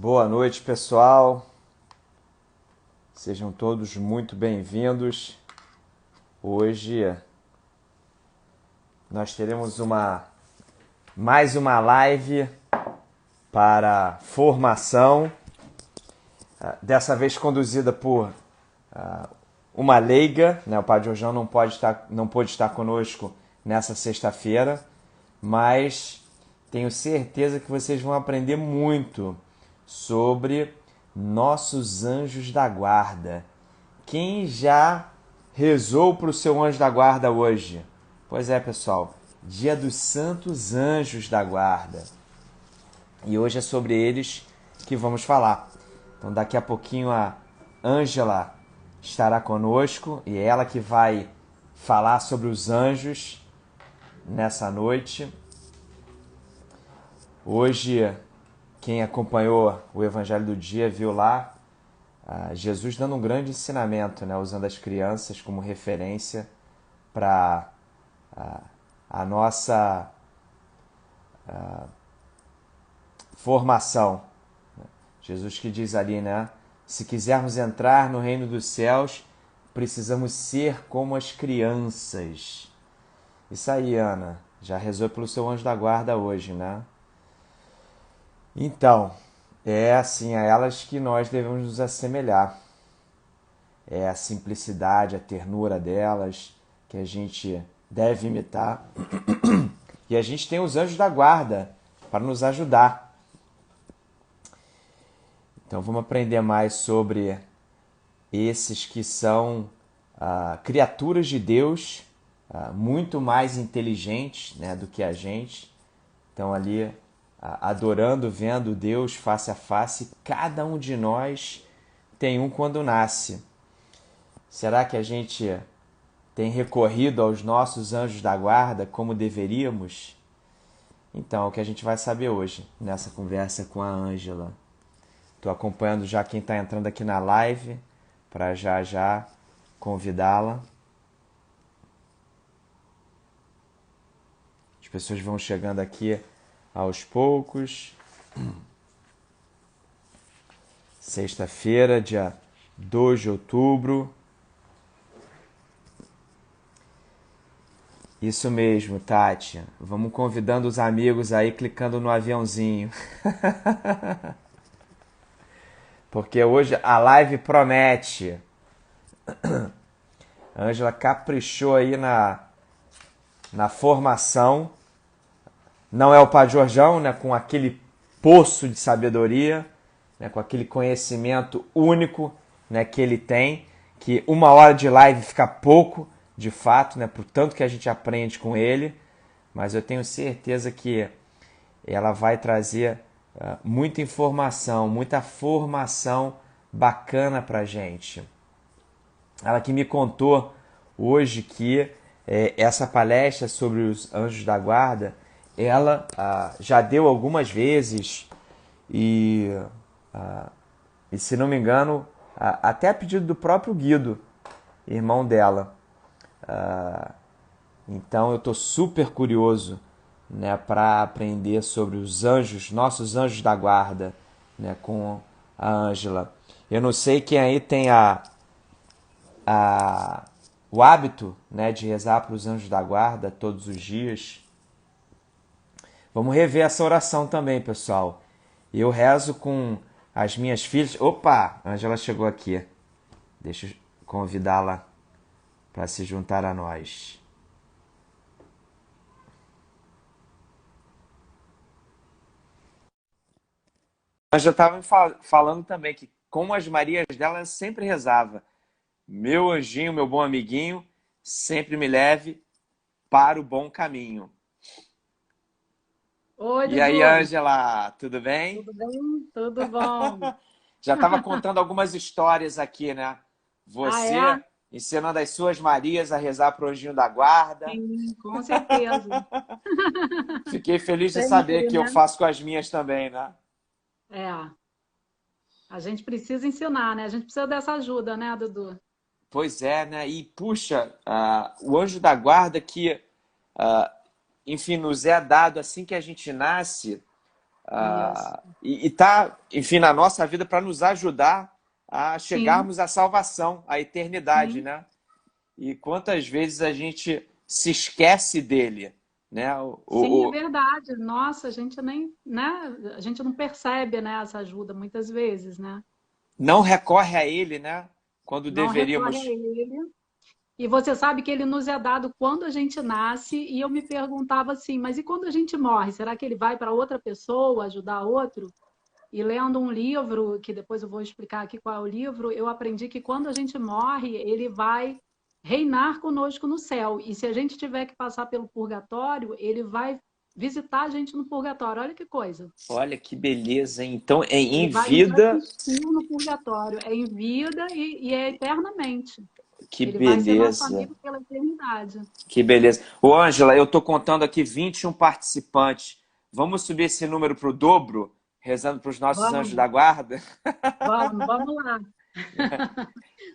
Boa noite, pessoal. Sejam todos muito bem-vindos. Hoje nós teremos mais uma live para formação, dessa vez conduzida por uma leiga, né? O Padre Jorjão não pôde estar conosco nessa sexta-feira, mas tenho certeza que vocês vão aprender muito sobre nossos anjos da guarda. Quem já rezou para o seu anjo da guarda hoje? Pois é, pessoal, dia dos santos anjos da guarda. E hoje é sobre eles que vamos falar. Então daqui a pouquinho a Ângela estará conosco e é ela que vai falar sobre os anjos nessa noite. Hoje, quem acompanhou o Evangelho do dia viu lá Jesus dando um grande ensinamento, né, usando as crianças como referência para a nossa formação. Jesus que diz ali, né? Se quisermos entrar no reino dos céus, precisamos ser como as crianças. Isso aí, Ana. Já rezou pelo seu anjo da guarda hoje, né? Então, é assim a elas que nós devemos nos assemelhar. É a simplicidade, a ternura delas que a gente deve imitar. E a gente tem os anjos da guarda para nos ajudar. Então vamos aprender mais sobre esses que são criaturas de Deus, muito mais inteligentes, né, do que a gente. Estão ali adorando, vendo Deus face a face. Cada um de nós tem um quando nasce. Será que a gente tem recorrido aos nossos anjos da guarda como deveríamos? Então, é o que a gente vai saber hoje, nessa conversa com a Ângela. Estou acompanhando já quem está entrando aqui na live, para já convidá-la. As pessoas vão chegando aqui aos poucos. Sexta-feira, dia 2 de outubro. Isso mesmo, Tati. Vamos convidando os amigos aí, clicando no aviãozinho. Porque hoje a live promete. A Ângela caprichou aí na formação. Não é o Padre Jorjão, né, com aquele poço de sabedoria, né, com aquele conhecimento único, né, que ele tem, que uma hora de live fica pouco, de fato, né, por tanto que a gente aprende com ele, mas eu tenho certeza que ela vai trazer muita informação, muita formação bacana pra gente. Ela que me contou hoje que essa palestra sobre os anjos da guarda, ela já deu algumas vezes e se não me engano, até a pedido do próprio Guido, irmão dela. Então eu estou super curioso, né, para aprender sobre os anjos, nossos anjos da guarda, né, com a Ângela. Eu não sei quem aí tem o hábito, né, de rezar para os anjos da guarda todos os dias. Vamos rever essa oração também, pessoal. Eu rezo com as minhas filhas. Opa, a Ângela chegou aqui. Deixa eu convidá-la para se juntar a nós. Mas já estava falando também que, como as Marias dela, sempre rezava: meu anjinho, meu bom amiguinho, sempre me leve para o bom caminho. Oi, E aí, Dudu. Ângela, tudo bem? Tudo bem? Tudo bom? Já estava contando algumas histórias aqui, né? Ah, Você é? ensinando as suas Marias a rezar pro anjinho da guarda. Sim, com certeza. Fiquei feliz de saber Sempre, que eu né? faço com as minhas também, né? É, a gente precisa ensinar, né? A gente precisa dessa ajuda, né, Dudu? Pois é, né? E puxa, o anjo da guarda que, enfim, nos é dado assim que a gente nasce, Isso. E tá, enfim, na nossa vida para nos ajudar a Sim, chegarmos à salvação, à eternidade, sim. né? E quantas vezes a gente se esquece dele, né? Sim, é verdade. Nossa, a gente nem, né? A gente não percebe, né, essa ajuda muitas vezes, né? Não recorre a ele, né? Quando Não recorre a deveríamos. ele. E você sabe que ele nos é dado quando a gente nasce, e eu me perguntava assim, mas e quando a gente morre? Será que ele vai para outra pessoa, ajudar outro? E lendo um livro, que depois eu vou explicar aqui qual é o livro, eu aprendi que quando a gente morre, ele vai reinar conosco no céu. E se a gente tiver que passar pelo purgatório, ele vai visitar a gente no purgatório. Olha que coisa. Olha que beleza, hein? Então, Ele em vai nos vida, assistir no purgatório. É em vida e é eternamente. que Ele vai ser nosso beleza. amigo pela eternidade. Que beleza. Ô, Ângela, eu tô contando aqui 21 participantes. Vamos subir esse número para o dobro, rezando para os nossos anjos Vamos, da guarda? vamos lá.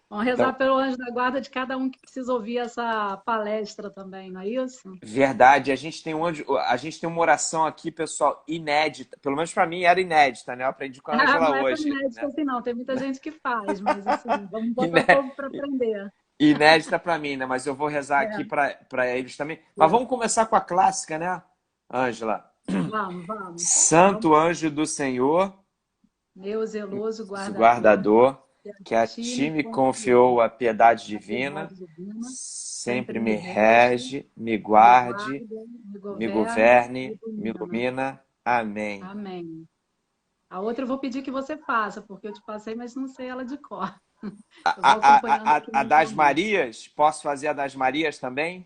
Vamos rezar Então, pelo anjo da guarda de cada um que precisa ouvir essa palestra também, não é isso? verdade, a gente tem uma oração aqui, pessoal, inédita. Pelo menos para mim era inédita, né? Eu aprendi com a Ah, Ângela não é tão hoje, inédito né? assim, não. Tem muita gente que faz, mas assim, vamos botar o Iné- povo para aprender. Inédita para mim, né? Mas eu vou rezar aqui É, para eles também. Mas isso. vamos começar com a clássica, né, Ângela? Vamos, vamos. Vamos. Santo anjo do Senhor, Meu zeloso guardador, guardador, que a que a ti ti me me confiou confiou a piedade a divina, piedade divina, sempre sempre me me rege, rege, me me guarde, guarda, me me governa, me governe, me ilumina. ilumina. Amém. Amém. A outra eu vou pedir que você faça, porque eu te passei, mas não sei ela de cor. Eu vou acompanhando aqui A das mentalmente. Marias, posso fazer a das Marias também?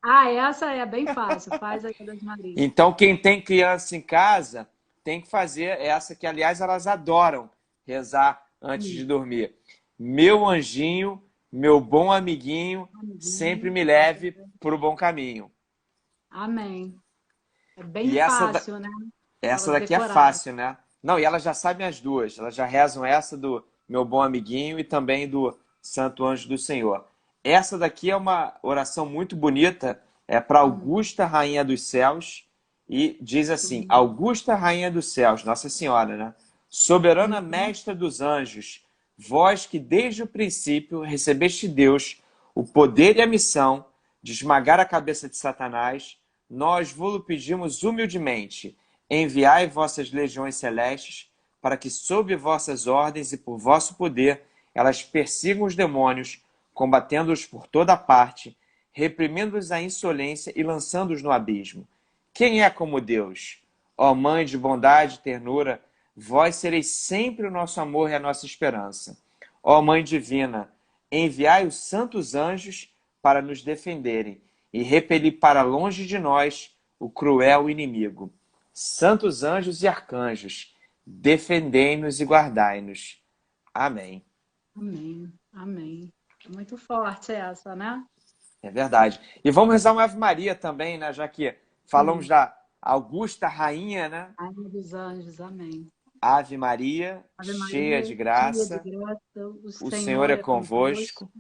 Ah, essa é bem fácil. Faz aí das Marias. Então, quem tem criança em casa tem que fazer essa que, aliás, elas adoram rezar antes de Sim. dormir. Meu anjinho, meu bom amiguinho, sempre Amiguinho, me leve para o bom caminho. amém. É bem E fácil, né? essa Elas daqui é decoraram. fácil, né? Não, e elas já sabem as duas. Elas já rezam essa do meu bom amiguinho e também do Santo Anjo do Senhor. Essa daqui é uma oração muito bonita, é para Hum, Augusta, Rainha dos Céus, e diz muito assim: bonito. Augusta, Rainha dos Céus, Nossa Senhora, né? Soberana Uhum. Mestra dos Anjos, vós que desde o princípio recebeste de Deus o poder e a missão de esmagar a cabeça de Satanás, nós vos pedimos humildemente. Enviai vossas legiões celestes, para que, sob vossas ordens e por vosso poder, elas persigam os demônios, combatendo-os por toda parte, reprimindo-os a insolência e lançando-os no abismo. Quem é como Deus? Ó Mãe de bondade e ternura, vós sereis sempre o nosso amor e a nossa esperança. Ó Mãe divina, enviai os santos anjos para nos defenderem e repelir para longe de nós o cruel inimigo. Santos anjos e arcanjos, defendei-nos e guardai-nos. Amém. Amém, amém. É muito forte essa, né? É verdade. E vamos rezar uma Ave Maria também, né? Já que falamos Sim. da Augusta Rainha, né? Rainha dos anjos, amém. Ave Maria, Ave cheia Maria, de cheia de graça, graça, o o Senhor Senhor é é convosco. convosco.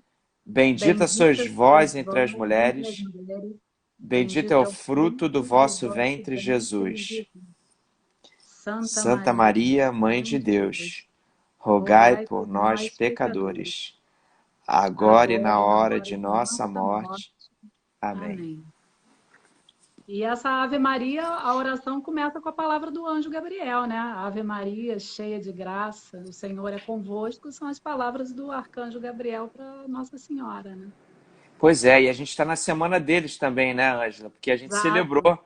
Bendita sois Bendita sois vós entre as vós entre as mulheres, mulheres, bendito é bendito o é o fruto do fruto do vosso vosso ventre, ventre, Jesus. Jesus. Santa Santa Maria, Maria, Mãe Mãe de de Deus, Deus, rogai rogai por por nós, nós, pecadores, pecadores, agora e agora na e na hora hora de de nossa nossa morte. morte. Amém. Amém. E essa Ave Maria, a oração começa com a palavra do anjo Gabriel, né? Ave Maria, cheia de graça, o Senhor é convosco, são as palavras do arcanjo Gabriel para Nossa Senhora, né? Pois é, e a gente está na semana deles também, né, Ângela? Porque a gente celebrou Exato.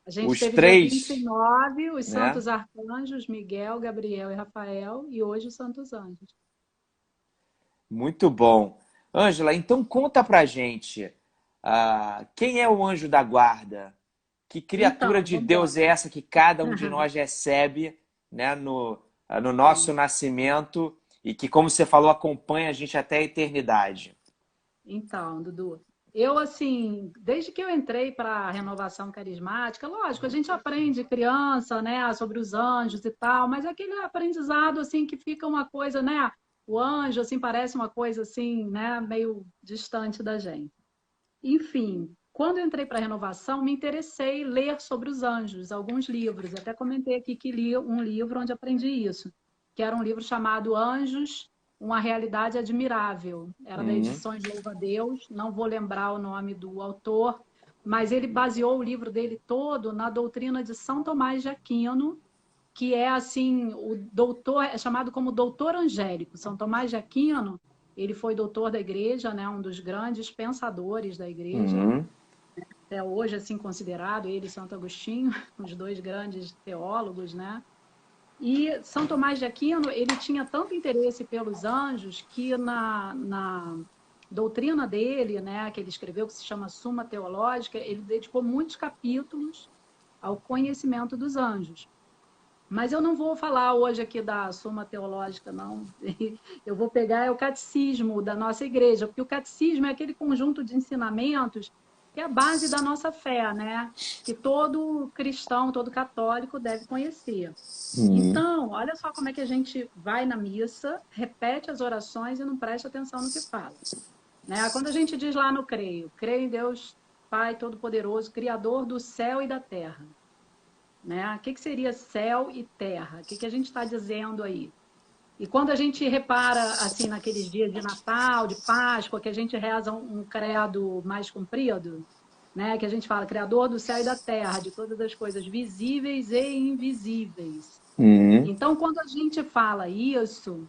A gente os teve dia vinte e três, nove os né? santos arcanjos, Miguel, Gabriel e Rafael, e hoje os santos anjos. Muito bom. Ângela, então conta pra gente, quem é o anjo da guarda? Que criatura Então, de vamos Deus embora. é essa que cada um de nós recebe, né, no nosso nascimento e que, como você falou, acompanha a gente até a eternidade? Então, Dudu, eu assim, desde que eu entrei para a renovação carismática, lógico, a gente aprende criança, né, sobre os anjos e tal, mas é aquele aprendizado assim que fica uma coisa, né, o anjo assim parece uma coisa assim, né, meio distante da gente. Enfim, quando eu entrei para a renovação, me interessei em ler sobre os anjos, alguns livros. Até comentei aqui que li um livro onde aprendi isso, que era um livro chamado Anjos, uma Realidade Admirável. Era da Edições Louva a Deus, não vou lembrar o nome do autor, mas ele baseou o livro dele todo na doutrina de São Tomás de Aquino, que é assim, o doutor, é chamado como doutor angélico. São Tomás de Aquino, ele foi doutor da igreja, né, um dos grandes pensadores da igreja, até hoje assim considerado, ele e Santo Agostinho, os dois grandes teólogos, né? E São Tomás de Aquino, ele tinha tanto interesse pelos anjos que na doutrina dele, né, que ele escreveu, que se chama Suma Teológica, ele dedicou muitos capítulos ao conhecimento dos anjos. Mas eu não vou falar hoje aqui da Suma Teológica, não. Eu vou pegar o catecismo da nossa igreja, porque o catecismo é aquele conjunto de ensinamentos que é a base da nossa fé, né? Que todo cristão, todo católico deve conhecer. Então, olha só como é que a gente vai na missa, repete as orações e não presta atenção no que fala. Né? Quando a gente diz lá no creio em Deus Pai Todo-Poderoso, Criador do céu e da terra. Né? O que seria céu e terra? O que a gente está dizendo aí? E quando a gente repara, assim, naqueles dias de Natal, de Páscoa, que a gente reza um credo mais comprido, né? Que a gente fala, Criador do céu e da terra, de todas as coisas visíveis e invisíveis. Então, quando a gente fala isso,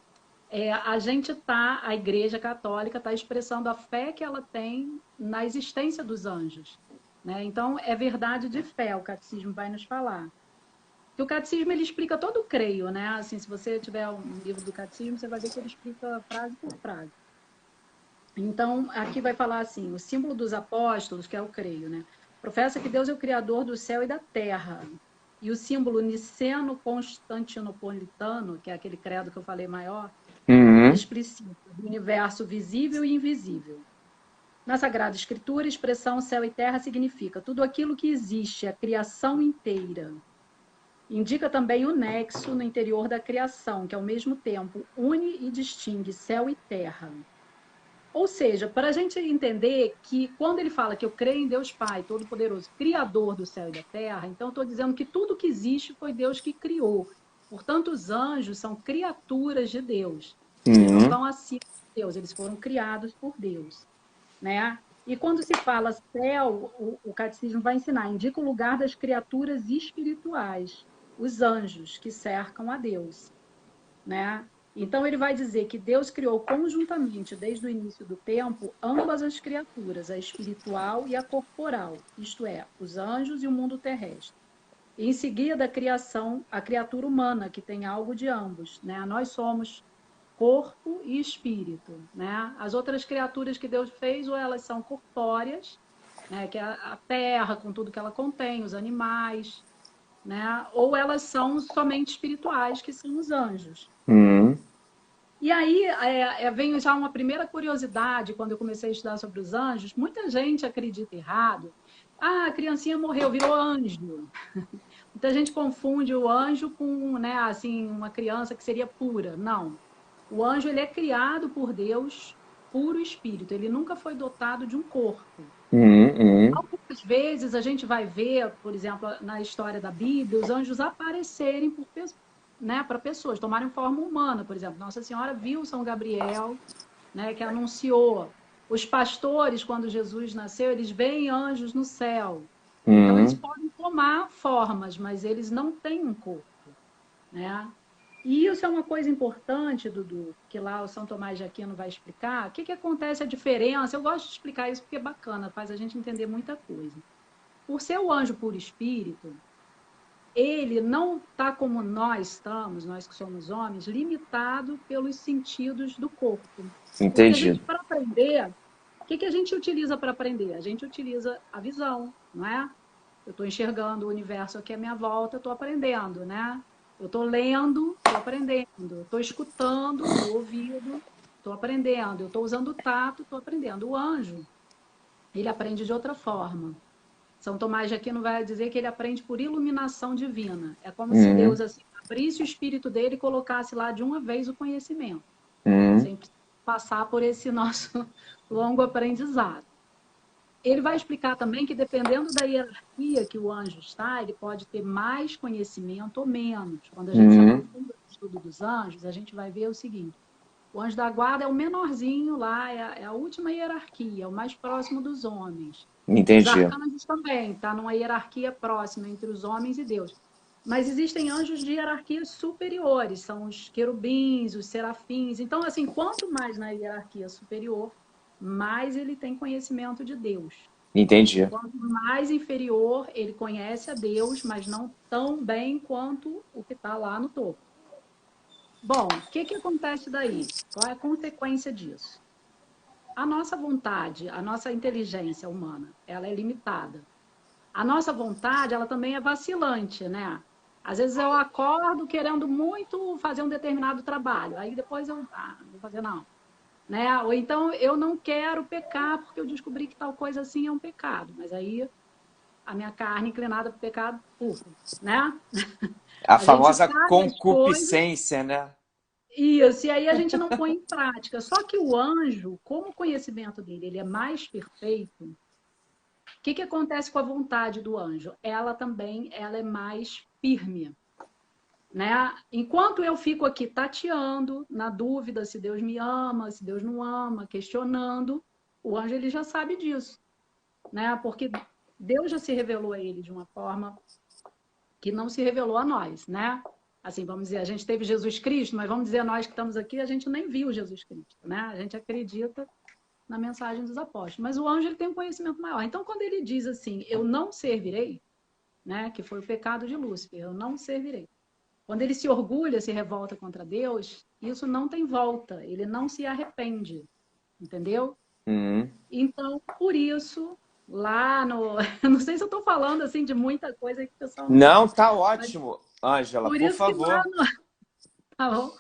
a Igreja Católica está expressando a fé que ela tem na existência dos anjos. Né? Então, é verdade de fé, o catecismo vai nos falar. E o catecismo ele explica todo o creio, né? Assim, se você tiver um livro do catecismo, você vai ver que ele explica frase por frase. Então, aqui vai falar assim, o símbolo dos apóstolos, que é o creio, né? Professa que Deus é o criador do céu e da terra. E o símbolo niceno-constantinopolitano, que é aquele credo que eu falei maior, explicita o universo visível e invisível. Na Sagrada Escritura, a expressão céu e terra significa tudo aquilo que existe, a criação inteira. Indica também o nexo no interior da criação, que ao mesmo tempo une e distingue céu e terra. Ou seja, para a gente entender que quando ele fala que eu creio em Deus Pai, Todo-Poderoso, Criador do céu e da terra, então estou dizendo que tudo que existe foi Deus que criou. Portanto, os anjos são criaturas de Deus. Eles não estão acima de Deus, eles foram criados por Deus. Né? E quando se fala céu, o catecismo vai ensinar, indica o lugar das criaturas espirituais, os anjos que cercam a Deus. Né? Então, ele vai dizer que Deus criou conjuntamente, desde o início do tempo, ambas as criaturas, a espiritual e a corporal, isto é, os anjos e o mundo terrestre. E, em seguida, a criação, a criatura humana, que tem algo de ambos. Né? Nós somos corpo e espírito. Né? As outras criaturas que Deus fez, ou elas são corpóreas, né? Que é a terra, com tudo que ela contém, os animais, né? Ou elas são somente espirituais, que são os anjos. E aí vem já uma primeira curiosidade, quando eu comecei a estudar sobre os anjos, muita gente acredita errado. Ah, a criancinha morreu, virou anjo. Muita gente confunde o anjo com, né, assim, uma criança que seria pura. Não. O anjo ele é criado por Deus, puro espírito. Ele nunca foi dotado de um corpo. Algumas vezes a gente vai ver, por exemplo, na história da Bíblia, os anjos aparecerem né, para pessoas, tomarem forma humana, por exemplo. Nossa Senhora viu São Gabriel, né, que anunciou. Os pastores, quando Jesus nasceu, eles veem anjos no céu. Então, eles podem tomar formas, mas eles não têm um corpo. Né? E isso é uma coisa importante, Dudu, que lá o São Tomás de Aquino vai explicar. O que acontece a diferença? Eu gosto de explicar isso porque é bacana, faz a gente entender muita coisa. Por ser o anjo por espírito, ele não está como nós estamos, nós que somos homens, limitado pelos sentidos do corpo. Entendi. Para aprender, o que a gente utiliza para aprender? A gente utiliza a visão, não é? Eu estou enxergando o universo aqui à minha volta, estou aprendendo, né? Eu estou lendo, estou aprendendo. Estou escutando, o ouvido, estou aprendendo. Eu estou usando o tato, estou aprendendo. O anjo, ele aprende de outra forma. São Tomás de Aquino vai dizer que ele aprende por iluminação divina. É como se Deus assim, abrisse o espírito dele e colocasse lá de uma vez o conhecimento. Sem passar por esse nosso longo aprendizado. Ele vai explicar também que, dependendo da hierarquia que o anjo está, ele pode ter mais conhecimento ou menos. Quando a gente se Uhum. aprofunda no estudo dos anjos, a gente vai ver o seguinte: o anjo da guarda é o menorzinho lá, é a última hierarquia, é o mais próximo dos homens. Os Entendi. arcanjos também, está numa hierarquia próxima entre os homens e Deus. Mas existem anjos de hierarquias superiores, são os querubins, os serafins. Então, assim, quanto mais na hierarquia superior, mais ele tem conhecimento de Deus. Entendi. Quanto mais inferior, ele conhece a Deus, mas não tão bem quanto o que está lá no topo. Bom, o que acontece daí? Qual é a consequência disso? A nossa vontade, a nossa inteligência humana, ela é limitada. A nossa vontade, ela também é vacilante, né? Às vezes eu acordo querendo muito fazer um determinado trabalho, aí depois eu, não vou fazer não, né? Ou então eu não quero pecar porque eu descobri que tal coisa assim é um pecado, mas aí a minha carne inclinada para o pecado, né? A A gente famosa faz as coisas. concupiscência, né? Isso, e aí a gente não põe em prática. Só que o anjo, como o conhecimento dele ele é mais perfeito, o que acontece com a vontade do anjo? Ela também ela é mais firme, né? Enquanto eu fico aqui tateando, na dúvida se Deus me ama, se Deus não ama, questionando, o anjo ele já sabe disso, né? Porque Deus já se revelou a ele de uma forma que não se revelou a nós, né? Assim, vamos dizer, a gente teve Jesus Cristo, mas vamos dizer, nós que estamos aqui, a gente nem viu Jesus Cristo, né? A gente acredita na mensagem dos apóstolos. Mas o anjo ele tem um conhecimento maior. Então, quando ele diz assim, eu não servirei, né? Que foi o pecado de Lúcifer, eu não servirei. Quando ele se orgulha, se revolta contra Deus, isso não tem volta, ele não se arrepende, entendeu? Uhum. Então, por isso, lá no. Não sei se eu estou falando assim de muita coisa que o pessoal não Não, sabe. tá Mas ótimo. Ângela, por por isso que lá favor. Tá bom?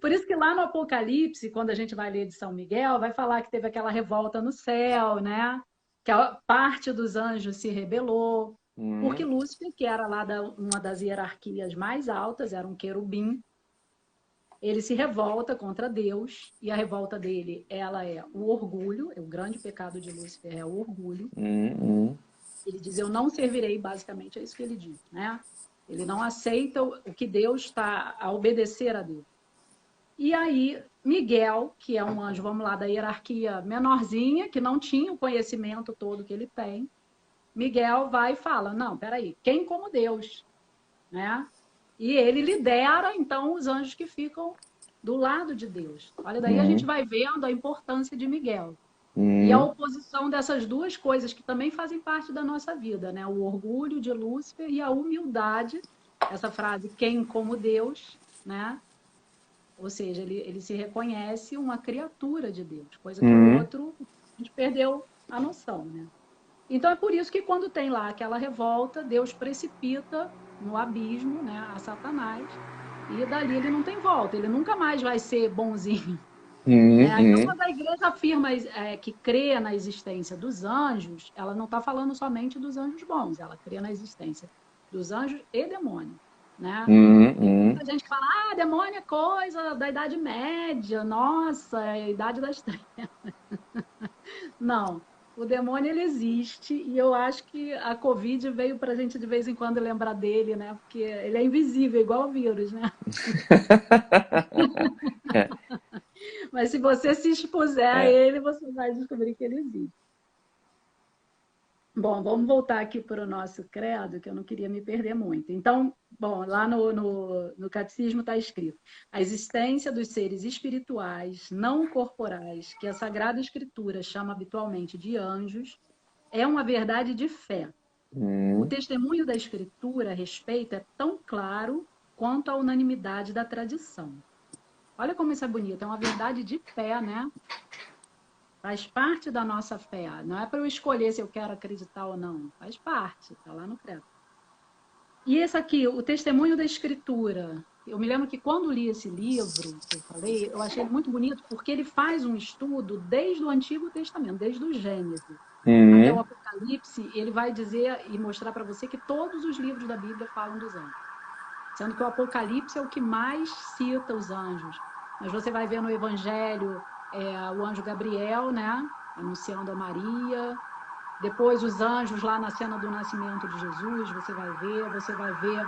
Por isso que lá no Apocalipse, quando a gente vai ler de São Miguel, vai falar que teve aquela revolta no céu, né? Que a parte dos anjos se rebelou, porque Uhum. Lúcifer, que era lá uma das hierarquias mais altas, era um querubim, ele se revolta contra Deus, e a revolta dele, ela é o orgulho, o grande pecado de Lúcifer é o orgulho. Uhum. Ele diz, eu não servirei, basicamente é isso que ele diz, né? Ele não aceita o que Deus está a obedecer a Deus. E aí, Miguel, que é um anjo, vamos lá, da hierarquia menorzinha, que não tinha o conhecimento todo que ele tem, Miguel vai e fala: não, peraí, quem como Deus? Né? E ele lidera, então, os anjos que ficam do lado de Deus. Olha, daí a gente Uhum. vai vendo a importância de Miguel. E a Uhum. oposição dessas duas coisas que também fazem parte da nossa vida, né? O orgulho de Lúcifer e a humildade, essa frase, quem como Deus, né? Ou seja, ele se reconhece uma criatura de Deus, coisa que o Uhum. outro, a gente perdeu a noção, né? Então é por isso que quando tem lá aquela revolta, Deus precipita no abismo, né, a Satanás, e dali ele não tem volta, ele nunca mais vai ser bonzinho, né? Então Uhum. quando a igreja afirma que crê na existência dos anjos, ela não está falando somente dos anjos bons, ela crê na existência dos anjos e demônios, né? Uhum. Porque tem Uhum. muita gente que fala, demônio é coisa da Idade Média, nossa, é a Idade das Trevas. Não, o demônio ele existe e eu acho que a Covid veio para a gente de vez em quando lembrar dele, né? Porque ele é invisível, igual o vírus, né? Mas se você se expuser a É. ele, você vai descobrir que ele existe. Bom, vamos voltar aqui para o nosso credo, que eu não queria me perder muito. Então, bom, lá no catecismo está escrito: a existência dos seres espirituais não corporais, que a Sagrada Escritura chama habitualmente de anjos, é uma verdade de fé. O Uhum. testemunho da Escritura a respeito é tão claro quanto a unanimidade da tradição. Olha como isso é bonito, é uma verdade de fé, né? Faz parte da nossa fé. Não é para eu escolher se eu quero acreditar ou não. Faz parte, está lá no credo. E esse aqui, o testemunho da Escritura. Eu me lembro que quando li esse livro, que eu falei, eu achei ele muito bonito, porque ele faz um estudo desde o Antigo Testamento, desde o Gênesis até o Uhum. Apocalipse, ele vai dizer e mostrar para você que todos os livros da Bíblia falam dos anjos. Sendo que o Apocalipse é o que mais cita os anjos. Mas você vai ver no Evangelho o anjo Gabriel, né? Anunciando a Maria. Depois os anjos lá na cena do nascimento de Jesus, você vai ver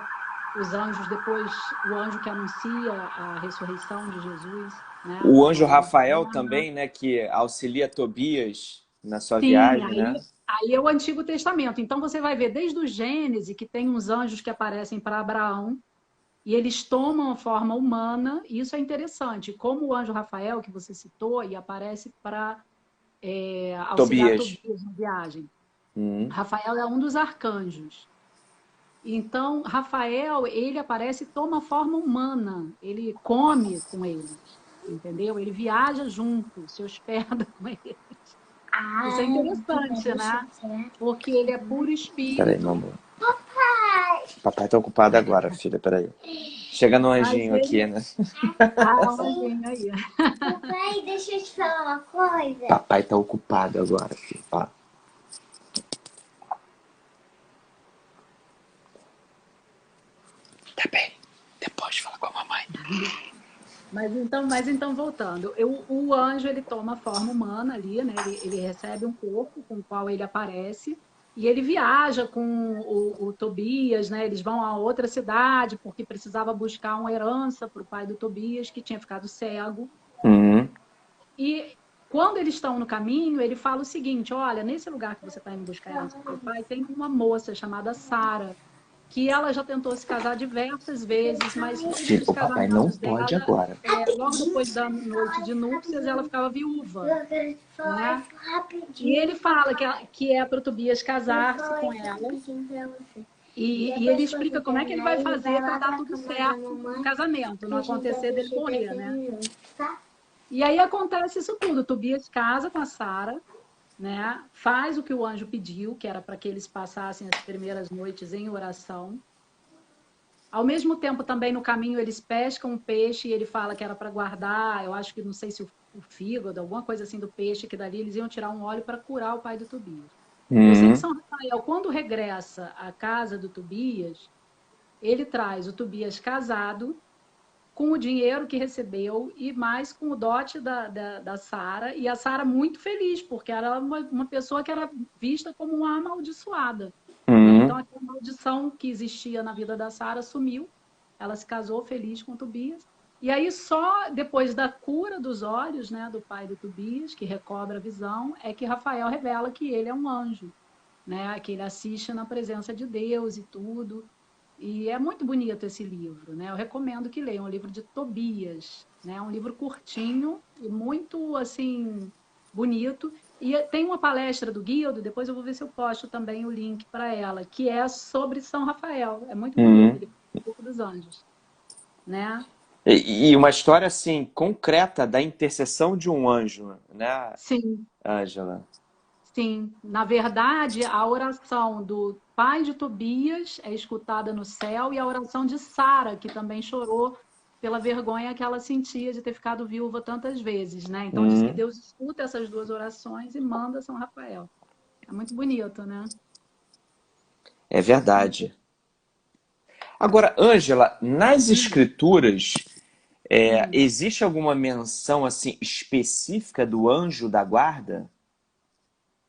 os anjos depois, o anjo que anuncia a ressurreição de Jesus, né? O O anjo anjo da Rafael guarda. também, né, que auxilia Tobias na sua Sim, viagem, né? aí é o Antigo Testamento. Então você vai ver desde o Gênesis que tem uns anjos que aparecem para Abraão e eles tomam a forma humana, e isso é interessante. Como o anjo Rafael, que você citou, e aparece para auxiliar Tobias. Tobias na viagem. Uhum. Rafael é um dos arcanjos. Então, Rafael, ele aparece e toma forma humana. Ele come com eles, entendeu? Ele viaja junto, se hospeda com eles. Isso é interessante, né? Porque ele é puro Peraí, espírito, mamãe. Papai tá ocupado agora, filha, peraí. Chega no mas anjinho aqui, ele. né? Ah, um anjinho aí. Papai, deixa eu te falar uma coisa. Papai tá ocupado agora, filho. Ó. Tá bem. Depois fala com a mamãe. Mas então voltando, o anjo ele toma forma humana ali, né? Ele recebe um corpo com o qual ele aparece e ele viaja com o Tobias, né? Eles vão a outra cidade porque precisava buscar uma herança para o pai do Tobias que tinha ficado cego. Uhum. E quando eles estão no caminho, ele fala o seguinte: olha, nesse lugar que você está indo buscar a herança para o pai, tem uma moça chamada Sara, que ela já tentou se casar diversas vezes, mas todos Filho, os o papai não casamentos pode dela, agora. logo depois da noite de núpcias, ela ficava viúva, Eu quero te falar né? isso E rapidinho. ele fala que é para o Tobias casar-se com ela, Rapidinho pra você. e ele Depois que explica você como é que ele vai terminar aí, fazer vai para lá dar pra tudo cama da certo no mamãe, casamento, que não a gente vai acontecer dele assistir morrer, né? desenho junto, tá? E aí acontece isso tudo. Tobias casa com a Sara, né? Faz o que o anjo pediu, que era para que eles passassem as primeiras noites em oração. Ao mesmo tempo, também no caminho, eles pescam um peixe e ele fala que era para guardar, eu acho que não sei se o fígado, alguma coisa assim do peixe, que dali eles iam tirar um óleo para curar o pai do Tobias. Eu sei que Uhum. São Rafael, quando regressa à casa do Tobias, ele traz o Tobias casado, com o dinheiro que recebeu e mais com o dote da Sara, e a Sara muito feliz, porque era uma pessoa que era vista como uma amaldiçoada. Né? Uhum. Então, aquela maldição que existia na vida da Sara sumiu, ela se casou feliz com Tobias, e aí só depois da cura dos olhos, né, do pai do Tobias, que recobra a visão, é que Rafael revela que ele é um anjo, né, que ele assiste na presença de Deus e tudo. E é muito bonito esse livro, né? Eu recomendo que leiam, é um livro de Tobias, né? É um livro curtinho e muito assim bonito. E tem uma palestra do Guildo, depois eu vou ver se eu posto também o link para ela, que é sobre São Rafael. É muito bonito, Uhum. ele fala um pouco dos anjos, né? E uma história assim concreta da intercessão de um anjo, né, Sim, Ângela? sim. Na verdade, a oração do pai de Tobias é escutada no céu e a oração de Sara, que também chorou pela vergonha que ela sentia de ter ficado viúva tantas vezes, né? Então diz que Uhum. Deus escuta essas duas orações e manda São Rafael. É muito bonito, né? É verdade. Agora, Ângela, nas Hum, escrituras, hum. existe alguma menção assim específica do anjo da guarda?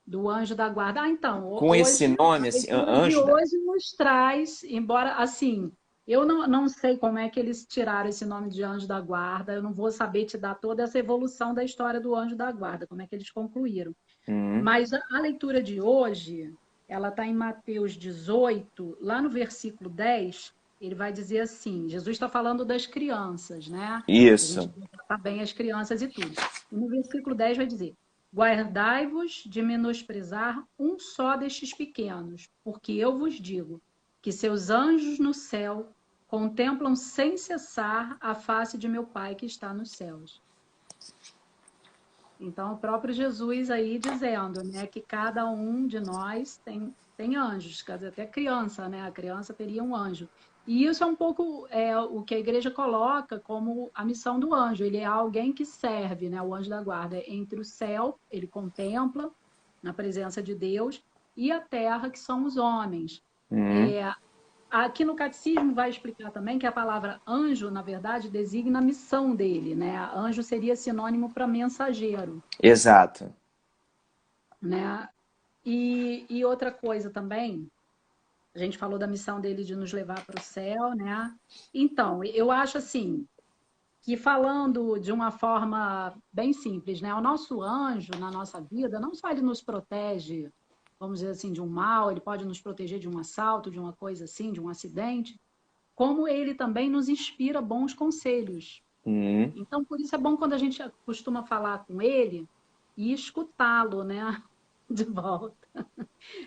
Do anjo da guarda. Ah, então, Com esse hoje, a nome, assim, leitura de anjo da... hoje nos traz, embora assim, eu não sei como é que eles tiraram esse nome de anjo da guarda, eu não vou saber te dar toda essa evolução da história do anjo da guarda, como é que eles concluíram. Uhum. Mas a leitura de hoje, ela está em Mateus 18, lá no versículo 10, ele vai dizer assim: Jesus está falando das crianças, né? Que a gente Isso. tem que tratar bem as crianças e tudo. E no versículo 10 vai dizer: guardai-vos de menosprezar um só destes pequenos, porque eu vos digo que seus anjos no céu contemplam sem cessar a face de meu Pai que está nos céus. Então, o próprio Jesus aí dizendo, né, que cada um de nós tem anjos, quer dizer, até criança, né? A criança teria um anjo. E isso é um pouco o que a igreja coloca como a missão do anjo. Ele é alguém que serve, né? O anjo da guarda entre o céu, ele contempla na presença de Deus, e a terra, que são os homens. Uhum. É, Aqui no catecismo vai explicar também que a palavra anjo, na verdade, designa a missão dele, né? Anjo seria sinônimo para mensageiro, Exato. né? E outra coisa também, a gente falou da missão dele de nos levar para o céu, né? Então, eu acho assim, que falando de uma forma bem simples, né? O nosso anjo na nossa vida, não só ele nos protege, vamos dizer assim, de um mal, ele pode nos proteger de um assalto, de uma coisa assim, de um acidente, como ele também nos inspira bons conselhos. Uhum. Então, por isso é bom quando a gente costuma falar com ele e escutá-lo, né? De volta.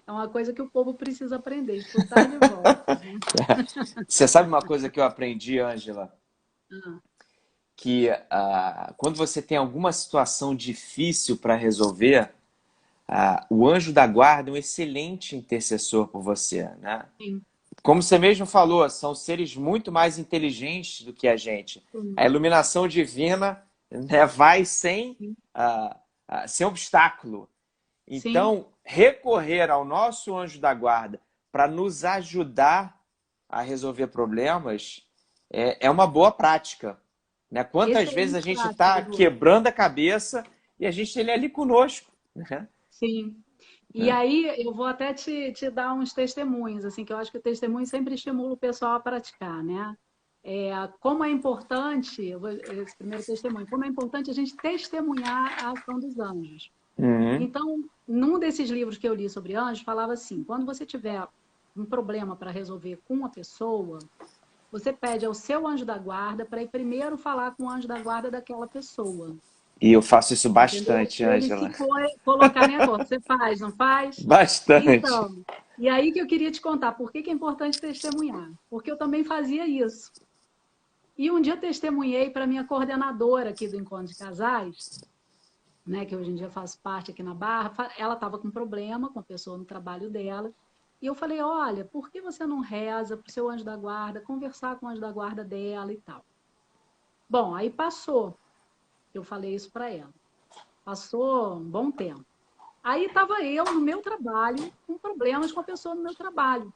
É uma coisa que o povo precisa aprender, escutar de volta, né? Você sabe uma coisa que eu aprendi, Ângela? Ah, Que quando você tem alguma situação difícil para resolver, o anjo da guarda é um excelente intercessor por você, né? sim, Como você mesmo falou, são seres muito mais inteligentes do que a gente. A sim, iluminação divina, né, vai sem obstáculo. sim. Então, recorrer ao nosso anjo da guarda para nos ajudar a resolver problemas é uma boa prática. Né? Quantas vezes a Excelente gente prática, está Edu. quebrando a cabeça e a gente tem ele ali conosco. Né? Sim. E aí eu vou até te dar uns testemunhos, assim, que eu acho que o testemunho sempre estimula o pessoal a praticar, né? Como é importante, esse primeiro testemunho, como é importante a gente testemunhar a ação dos anjos. Uhum. Então, num desses livros que eu li sobre anjos, falava assim: quando você tiver um problema para resolver com uma pessoa, você pede ao seu anjo da guarda para ir primeiro falar com o anjo da guarda daquela pessoa. E eu faço isso Entendeu? bastante, Para eles Ângela. se colocarem em acordo. Você faz, não faz? Bastante. Então, e aí que eu queria te contar, por que que é importante testemunhar? Porque eu também fazia isso. E um dia eu testemunhei para minha coordenadora aqui do Encontro de Casais, né, que hoje em dia faço parte aqui na Barra, ela estava com problema com a pessoa no trabalho dela, e eu falei, olha, por que você não reza para o seu anjo da guarda, conversar com o anjo da guarda dela e tal? Bom, aí passou, eu falei isso para ela. Passou um bom tempo. Aí estava eu no meu trabalho, com problemas com a pessoa no meu trabalho.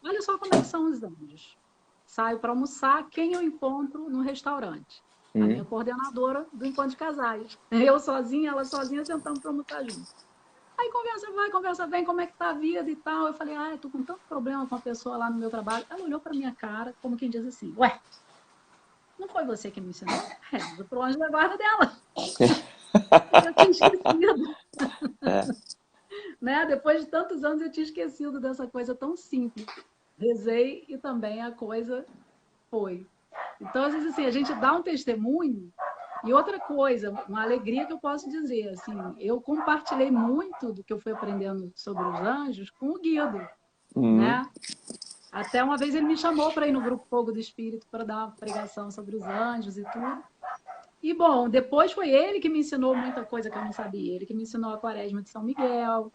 Olha só como é que são os anjos. Saio para almoçar, quem eu encontro no restaurante? A minha Uhum. coordenadora do encontro de casais. Eu sozinha, ela sozinha, sentamos para almoçar junto. Aí conversa vai, conversa vem, como é que tá a vida e tal. Eu falei, eu tô com tanto problema com a pessoa lá no meu trabalho. Ela olhou para minha cara, como quem diz assim, ué, não foi você que me ensinou? Reza pro anjo da guarda dela. Eu tinha esquecido, né? Depois de tantos anos eu tinha esquecido dessa coisa tão simples. Rezei e também a coisa foi. Então, às vezes, assim, a gente dá um testemunho. E outra coisa, uma alegria que eu posso dizer, assim, eu compartilhei muito do que eu fui aprendendo sobre os anjos com o Guido, Uhum. né? Até uma vez ele me chamou para ir no Grupo Fogo do Espírito para dar uma pregação sobre os anjos e tudo. E, bom, depois foi ele que me ensinou muita coisa que eu não sabia. Ele que me ensinou a Quaresma de São Miguel.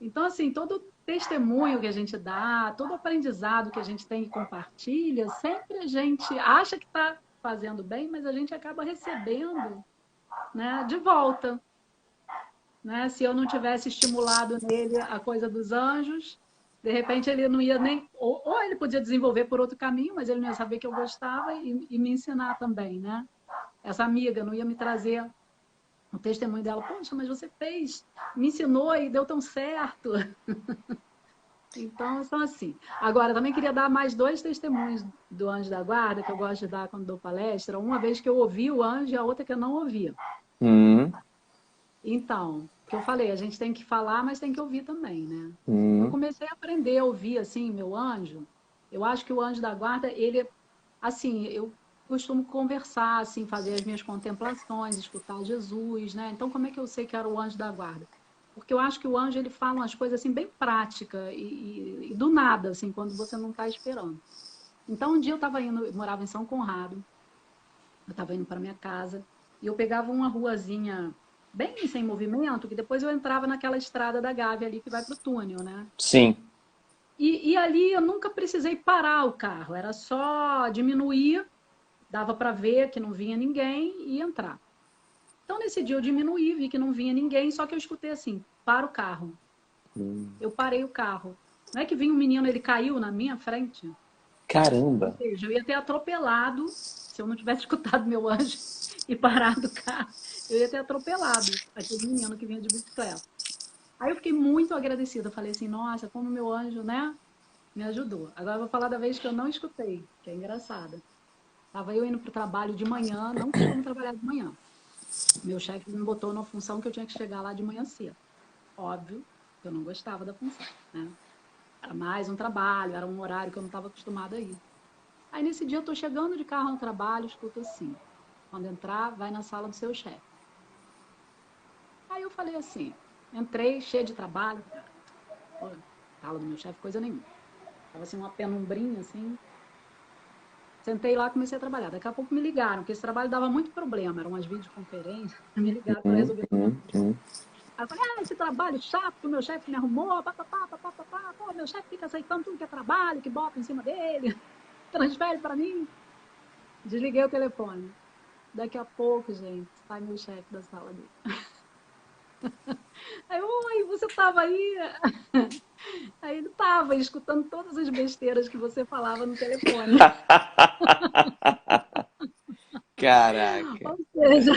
Então, assim, todo testemunho que a gente dá, todo aprendizado que a gente tem e compartilha, sempre a gente acha que está fazendo bem, mas a gente acaba recebendo, né, de volta. Né? Se eu não tivesse estimulado nele a coisa dos anjos, de repente ele não ia nem. Ou ele podia desenvolver por outro caminho, mas ele não ia saber que eu gostava e me ensinar também, né? Essa amiga não ia me trazer o testemunho dela. Poxa, mas você fez, me ensinou e deu tão certo. Então, são assim. Agora, também queria dar mais dois testemunhos do Anjo da Guarda, que eu gosto de dar quando dou palestra. Uma vez que eu ouvi o anjo e a outra que eu não ouvia. Uhum. Então, que eu falei, a gente tem que falar, mas tem que ouvir também, né? Eu Uhum. comecei a aprender a ouvir, assim, meu anjo. Eu acho que o anjo da guarda, ele, assim, eu costumo conversar, assim, fazer as minhas contemplações, escutar Jesus, né? Então, como é que eu sei que era o anjo da guarda? Porque eu acho que o anjo, ele fala umas coisas, assim, bem práticas e do nada, assim, quando você não está esperando. Então, um dia eu estava indo, eu morava em São Conrado, eu estava indo para minha casa, e eu pegava uma ruazinha bem sem movimento, que depois eu entrava naquela estrada da Gávea ali que vai para o túnel, né? Sim. E ali eu nunca precisei parar o carro, era só diminuir, dava para ver que não vinha ninguém e entrar. Então nesse dia eu diminuí, vi que não vinha ninguém, só que eu escutei assim: para o carro. Eu parei o carro. Não é que vinha um menino, ele caiu na minha frente? Ou Caramba. seja, eu ia ter atropelado, se eu não tivesse escutado meu anjo e parado o carro, eu ia ter atropelado aquele menino que vinha de bicicleta. Aí eu fiquei muito agradecida. Eu falei assim, nossa, como meu anjo, né, me ajudou. Agora eu vou falar da vez que eu não escutei, que é engraçada. Tava eu indo para o trabalho de manhã, não costumo trabalhar de manhã. Meu chefe me botou numa função que eu tinha que chegar lá de manhã cedo. Óbvio, eu não gostava da função, né? Era mais um trabalho, era um horário que eu não estava acostumada a ir. Aí nesse dia eu tô chegando de carro no trabalho, escuto assim, quando entrar, vai na sala do seu chefe. Aí eu falei assim, entrei cheia de trabalho, pô, sala do meu chefe, coisa nenhuma. Tava assim uma penumbrinha assim. Sentei lá e comecei a trabalhar. Daqui a pouco me ligaram, porque esse trabalho dava muito problema, eram umas videoconferências, me ligaram para resolver problema. Aí eu falei, esse trabalho chato que o meu chefe me arrumou, papapá, papapá, pô, meu chefe fica aceitando tudo que é trabalho, que bota em cima dele, transfere para mim. Desliguei o telefone. Daqui a pouco, gente, sai meu chefe da sala dele. Aí, oi, você estava aí? Aí ele estava escutando todas as besteiras que você falava no telefone. Caraca. Ou seja,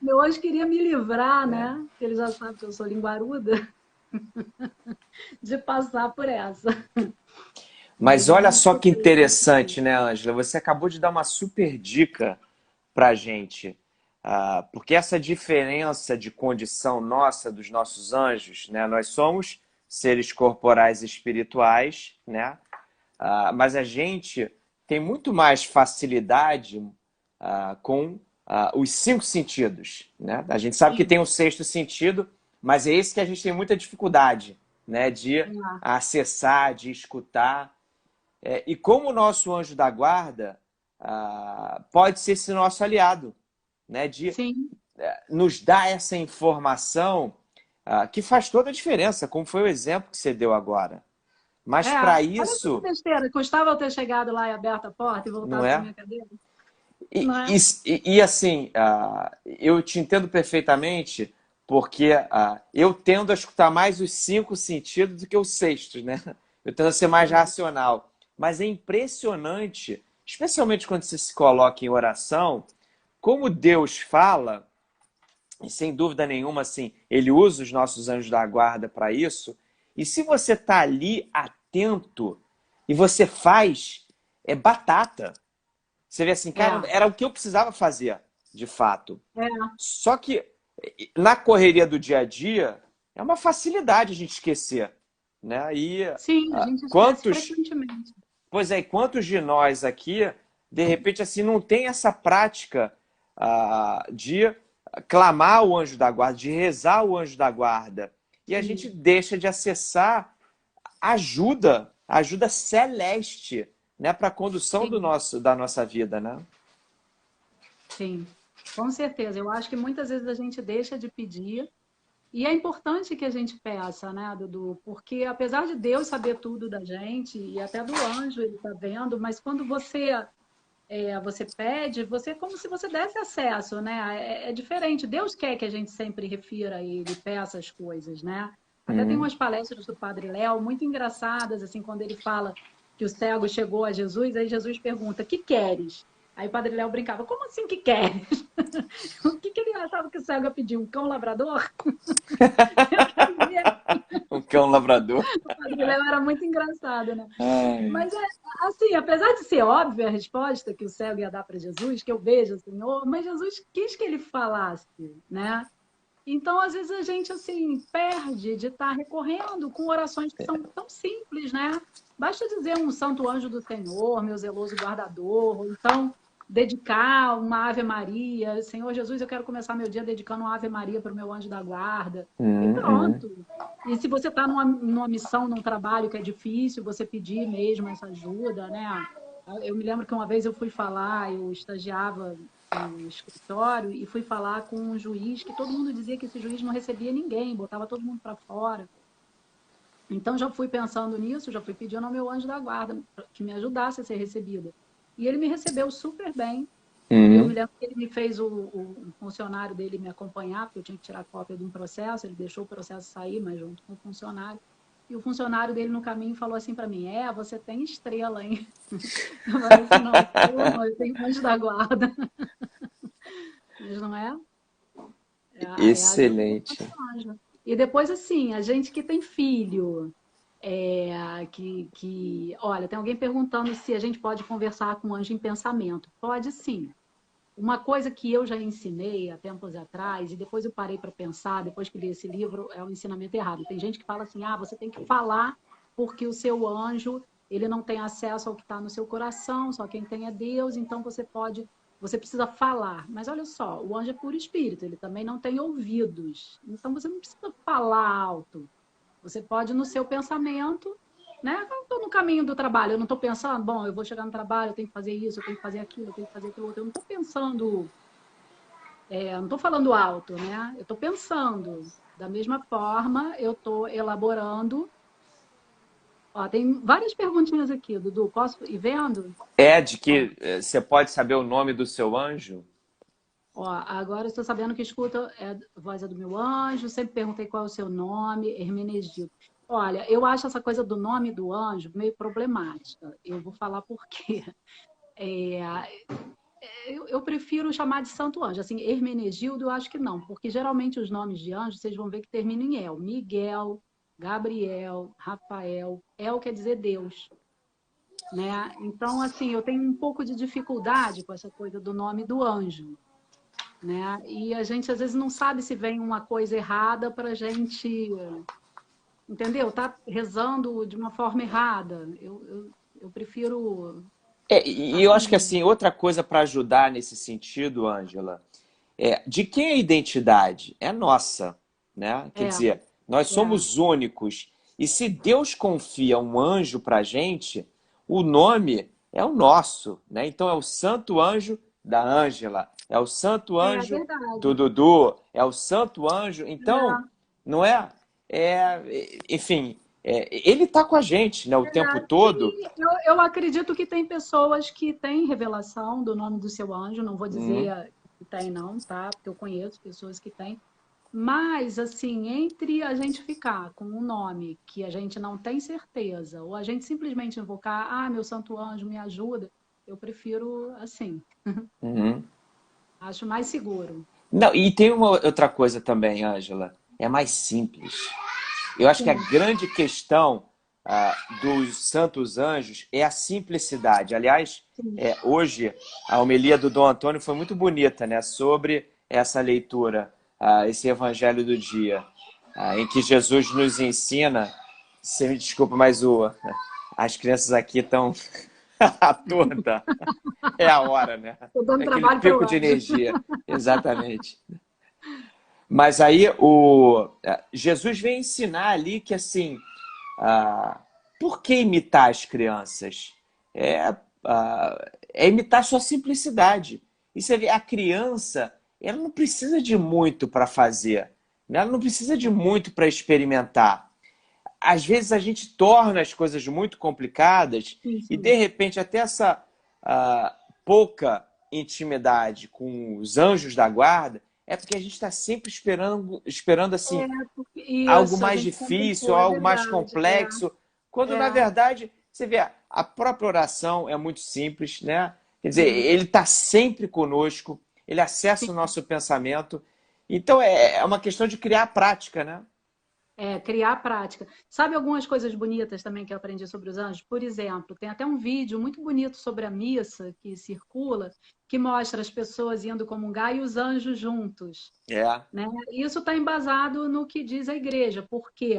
meu anjo queria me livrar, né? Porque ele já sabe que eu sou linguaruda, de passar por essa. Mas Mas eu olha não só que escutei, não escutei. interessante, né, Ângela? Você acabou de dar uma super dica pra gente. Porque essa diferença de condição nossa, dos nossos anjos, né? Nós somos seres corporais e espirituais, né? Mas a gente tem muito mais facilidade com os cinco sentidos, né? A gente sabe que Sim, tem um sexto sentido, mas é esse que a gente tem muita dificuldade, né? De é, acessar, de escutar. E como o nosso anjo da guarda pode ser esse nosso aliado, né? De sim. nos dar essa informação que faz toda a diferença, como foi o exemplo que você deu agora. É, Mas para olha só que isso, besteira. Custava eu ter chegado lá e aberto a porta e não voltado para é? minha cadeira? E, Não é? e assim, eu te entendo perfeitamente, porque eu tendo a escutar mais os cinco sentidos do que os sextos, né? Eu tendo a ser mais Sim, racional. Mas é impressionante, especialmente quando você se coloca em oração, como Deus fala, e sem dúvida nenhuma, assim, ele usa os nossos anjos da guarda para isso. E se você está ali atento e você faz, é batata. Você vê assim, cara, é, era o que eu precisava fazer, de fato. é. Só que na correria do dia a dia, é uma facilidade a gente esquecer, né? E Sim, a gente esquece quantos, frequentemente. pois é, quantos de nós aqui, de repente, assim, não tem essa prática de clamar o anjo da guarda, de rezar o anjo da guarda, e a gente Sim, deixa de acessar ajuda celeste, né, para a condução sim. da nossa vida, né? Sim, com certeza. Eu acho que muitas vezes a gente deixa de pedir e é importante que a gente peça, né, Dudu? Porque apesar de Deus saber tudo da gente e até do anjo ele está vendo, mas quando você pede, você é como se você desse acesso, né? É diferente. Deus quer que a gente sempre refira a Ele, peça as coisas, né? Até tem Hum. umas palestras do Padre Léo muito engraçadas, assim, quando ele fala que o cego chegou a Jesus, aí Jesus pergunta: "Que queres?" Aí o Padre Léo brincava: "Como assim que queres?" O que ele achava que o cego ia pedir? Um cão labrador? Eu quero ver. Um cão labrador. O Padre Léo era muito engraçado, né? Ai. Mas assim, apesar de ser óbvia a resposta que o cego ia dar para Jesus, que eu vejo o Senhor, mas Jesus quis que ele falasse, né? Então, às vezes a gente assim perde de estar recorrendo com orações que são tão simples, né? Basta dizer um Santo Anjo do Senhor, meu zeloso guardador, ou então dedicar uma Ave Maria, Senhor Jesus, eu quero começar meu dia dedicando uma Ave Maria para o meu anjo da guarda. E Hum. pronto. E se você está numa missão, num trabalho que é difícil, você pedir mesmo essa ajuda, né? Eu me lembro que uma vez eu fui falar, eu estagiava no escritório e fui falar com um juiz que todo mundo dizia que esse juiz não recebia ninguém, botava todo mundo para fora. Então já fui pensando nisso, já fui pedindo ao meu anjo da guarda que me ajudasse a ser recebida. E ele me recebeu super bem. E eu me Hum. lembro que ele me fez o funcionário dele me acompanhar, porque eu tinha que tirar cópia de um processo, ele deixou o processo sair, mas junto com o funcionário. E o funcionário dele no caminho falou assim para mim: você tem estrela, hein? Eu falei assim: não, estrela não, eu tenho anjo da guarda. Mas não é? É a ajuda do Excelente. nosso anjo. E depois, assim, a gente que tem filho, olha, tem alguém perguntando se a gente pode conversar com o anjo em pensamento. Pode sim. Uma coisa que eu já ensinei há tempos atrás, e depois eu parei para pensar, depois que li esse livro, é um ensinamento errado. Tem gente que fala assim, você tem que falar porque o seu anjo, ele não tem acesso ao que está no seu coração, só quem tem é Deus, então você precisa falar. Mas olha só, o anjo é puro espírito, ele também não tem ouvidos. Então você não precisa falar alto. Você pode, no seu pensamento, né? Eu estou no caminho do trabalho, eu não estou pensando, bom, eu vou chegar no trabalho, eu tenho que fazer isso, eu tenho que fazer aquilo, eu tenho que fazer aquilo outro. Eu não estou pensando, eu não estou falando alto, né? Eu estou pensando. Da mesma forma, eu estou elaborando. Ó, tem várias perguntinhas aqui, Dudu. Posso ir vendo? É de Ó, que você pode saber o nome do seu anjo? agora eu estou sabendo que escuta a voz do meu anjo. Sempre perguntei qual é o seu nome, Hermenegildo. Olha, eu acho essa coisa do nome do anjo meio problemática. Eu vou falar por quê. É, eu prefiro chamar de santo anjo. Assim, Hermenegildo, eu acho que não, porque geralmente os nomes de anjos, vocês vão ver que terminam em El. Miguel, Gabriel, Rafael. El quer dizer Deus, né? Então, assim, eu tenho um pouco de dificuldade com essa coisa do nome do anjo, né? E a gente às vezes não sabe se vem uma coisa errada para a gente, entendeu? Tá rezando de uma forma errada. Eu prefiro, E eu acho que assim, assim, outra coisa para ajudar nesse sentido, Ângela, de quem é a identidade? É nossa, né? Quer é, dizer, nós é, somos únicos. E se Deus confia um anjo para a gente, o nome é o nosso, né? Então é o santo anjo da Ângela, é o santo é anjo do verdade. Dudu, é o santo anjo. Então, É, não é? Enfim, ele está com a gente, né, o tempo todo. sim, eu acredito que tem pessoas que têm revelação do nome do seu anjo, não vou Hum. dizer que tem não, tá? Porque eu conheço pessoas que têm. Mas, assim, entre a gente ficar com um nome que a gente não tem certeza, ou a gente simplesmente invocar, meu santo anjo me ajuda, eu prefiro assim, Uhum. acho mais seguro. Não, e tem uma outra coisa também, Ângela. É mais simples. Eu acho que a Sim, grande questão dos santos anjos é a simplicidade. Aliás, sim. hoje a homilia do Dom Antônio foi muito bonita, né? Sobre essa leitura, esse evangelho do dia, em que Jesus nos ensina. Você me desculpa, mas as crianças aqui estão toda. É a hora, né? Estou dando É aquele trabalho para o pico de anjo. energia. Exatamente. Mas aí Jesus vem ensinar ali que assim, por que imitar as crianças? É imitar sua simplicidade. E você vê, a criança, ela não precisa de muito para fazer, né? Ela não precisa de muito para experimentar. Às vezes a gente torna as coisas muito complicadas Sim, e de sim. repente até essa pouca intimidade com os anjos da guarda é porque a gente está sempre esperando assim algo Isso, a mais gente difícil, complicou, é algo mais verdade. complexo, quando na É, verdade você vê a própria oração é muito simples, né? Quer dizer, sim, ele está sempre conosco, ele acessa o sim. nosso pensamento, então é uma questão de criar a prática, né? Criar prática. Sabe algumas coisas bonitas também que eu aprendi sobre os anjos? Por exemplo, tem até um vídeo muito bonito sobre a missa que circula, que mostra as pessoas indo comungar e os anjos juntos, É. né? Isso está embasado no que diz a igreja, porque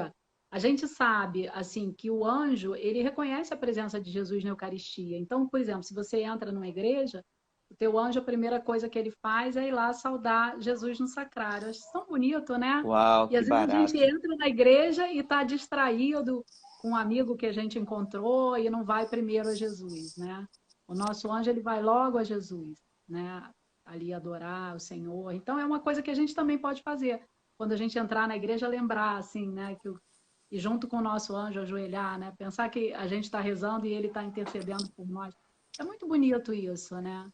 a gente sabe assim que o anjo ele reconhece a presença de Jesus na Eucaristia. Então, por exemplo, se você entra numa igreja, o teu anjo, a primeira coisa que ele faz é ir lá saudar Jesus no sacrário. Eu acho tão bonito, né? Uau, E que às vezes a gente barato. entra na igreja e está distraído com um amigo que a gente encontrou e não vai primeiro a Jesus, né? O nosso anjo ele vai logo a Jesus, né? Ali adorar o Senhor. Então é uma coisa que a gente também pode fazer quando a gente entrar na igreja, lembrar assim, né? E junto com o nosso anjo ajoelhar, né? Pensar que a gente está rezando e ele está intercedendo por nós. É muito bonito isso, né?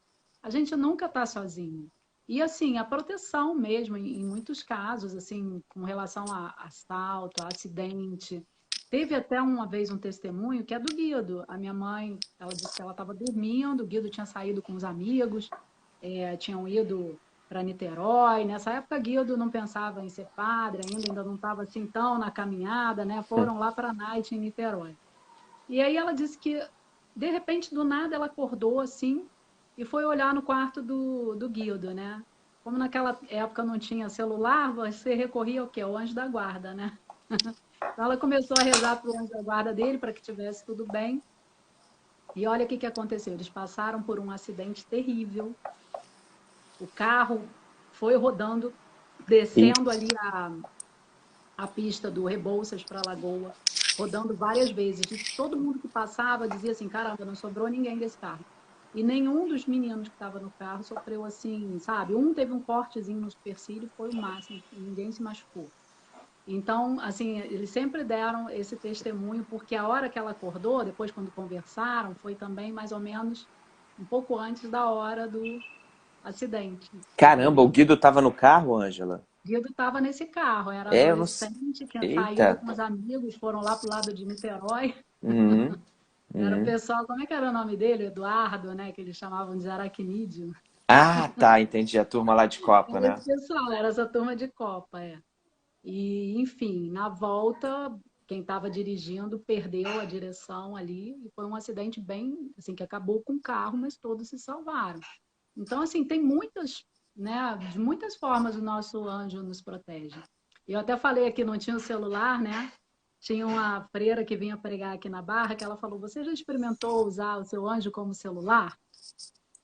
A gente nunca está sozinho. E assim, a proteção mesmo, em muitos casos, assim, com relação a assalto, a acidente. Teve até uma vez um testemunho que é do Guido. A minha mãe, ela disse que ela estava dormindo, o Guido tinha saído com os amigos, tinham ido para Niterói. Nessa época, Guildo não pensava em ser padre ainda não estava assim tão na caminhada, né? Foram lá para a Night em Niterói. E aí ela disse que, de repente, do nada, ela acordou assim e foi olhar no quarto do Guildo, né? Como naquela época não tinha celular, você recorria ao quê? Ao anjo da guarda, né? Então ela começou a rezar para o anjo da guarda dele para que tivesse tudo bem. E olha o que aconteceu. Eles passaram por um acidente terrível. O carro foi rodando, descendo ali a pista do Rebouças para a Lagoa, rodando várias vezes. E todo mundo que passava dizia assim, caramba, não sobrou ninguém desse carro. E nenhum dos meninos que estava no carro sofreu assim, sabe? Um teve um cortezinho no supercílio, foi o máximo, ninguém se machucou. Então, assim, eles sempre deram esse testemunho, porque a hora que ela acordou, depois quando conversaram, foi também mais ou menos um pouco antes da hora do acidente. Caramba, o Guido estava no carro, Ângela? Guido estava nesse carro, era É, eu não sei. adolescente, que saiu Eita. com os amigos, foram lá pro lado de Niterói. Uhum, Era o uhum. pessoal, como é que era o nome dele? Eduardo, né? Que eles chamavam de aracnídeo. Ah, tá, entendi. A turma lá de Copa, Era né? esse pessoal, era essa turma de Copa, é. E, enfim, na volta, quem estava dirigindo perdeu a direção ali e foi um acidente bem, assim, que acabou com o carro, mas todos se salvaram. Então, assim, tem muitas, né, de muitas formas o nosso anjo nos protege. Eu até falei aqui, não tinha o celular, né? Tinha uma freira que vinha pregar aqui na Barra, que ela falou, você já experimentou usar o seu anjo como celular?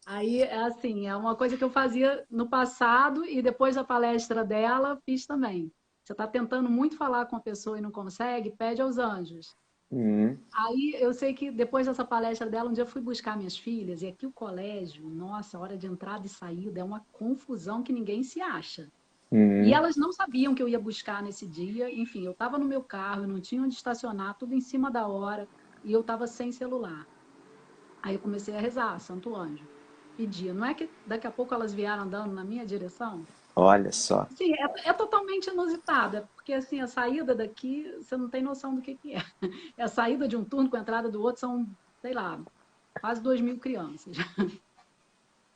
Aí, é assim, é uma coisa que eu fazia no passado e depois da palestra dela, fiz também. Você está tentando muito falar com a pessoa e não consegue, pede aos anjos. Uhum, Aí eu sei que depois dessa palestra dela, um dia eu fui buscar minhas filhas, e aqui o colégio, nossa, a hora de entrada e saída é uma confusão que ninguém se acha. E uhum. elas não sabiam que eu ia buscar nesse dia, enfim, eu estava no meu carro, eu não tinha onde estacionar, tudo em cima da hora, e eu estava sem celular. Aí eu comecei a rezar, Santo Anjo. Pedia. Não é que daqui a pouco elas vieram andando na minha direção? Olha só. Sim, é totalmente inusitada, porque assim, a saída daqui, você não tem noção do que é. É a saída de um turno com a entrada do outro, são, sei lá, quase 2.000 crianças.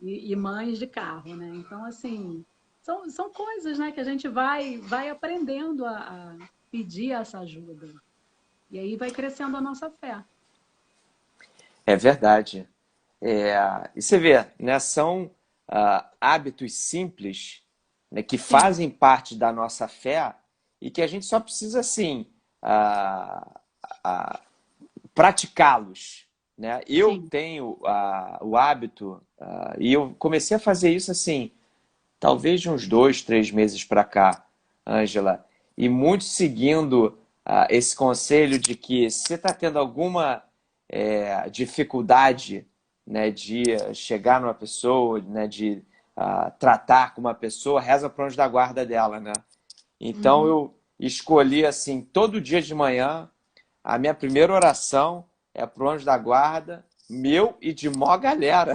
E mães de carro, né? Então, assim, são coisas, né, que a gente vai aprendendo a pedir essa ajuda. E aí vai crescendo a nossa fé. É verdade. É, e você vê, né, são hábitos simples, né, que Sim, fazem parte da nossa fé e que a gente só precisa, assim, ah, ah, praticá-los, né? Eu sim. tenho o hábito, e eu comecei a fazer isso, assim, talvez de uns 2, 3 meses para cá, Ângela, e muito seguindo esse conselho de que se você está tendo alguma dificuldade, né, de chegar numa pessoa, né, de tratar com uma pessoa, reza para o anjo da guarda dela, né? Então Uhum. eu escolhi assim, todo dia de manhã, a minha primeira oração é pro anjo da guarda, meu e de mó galera.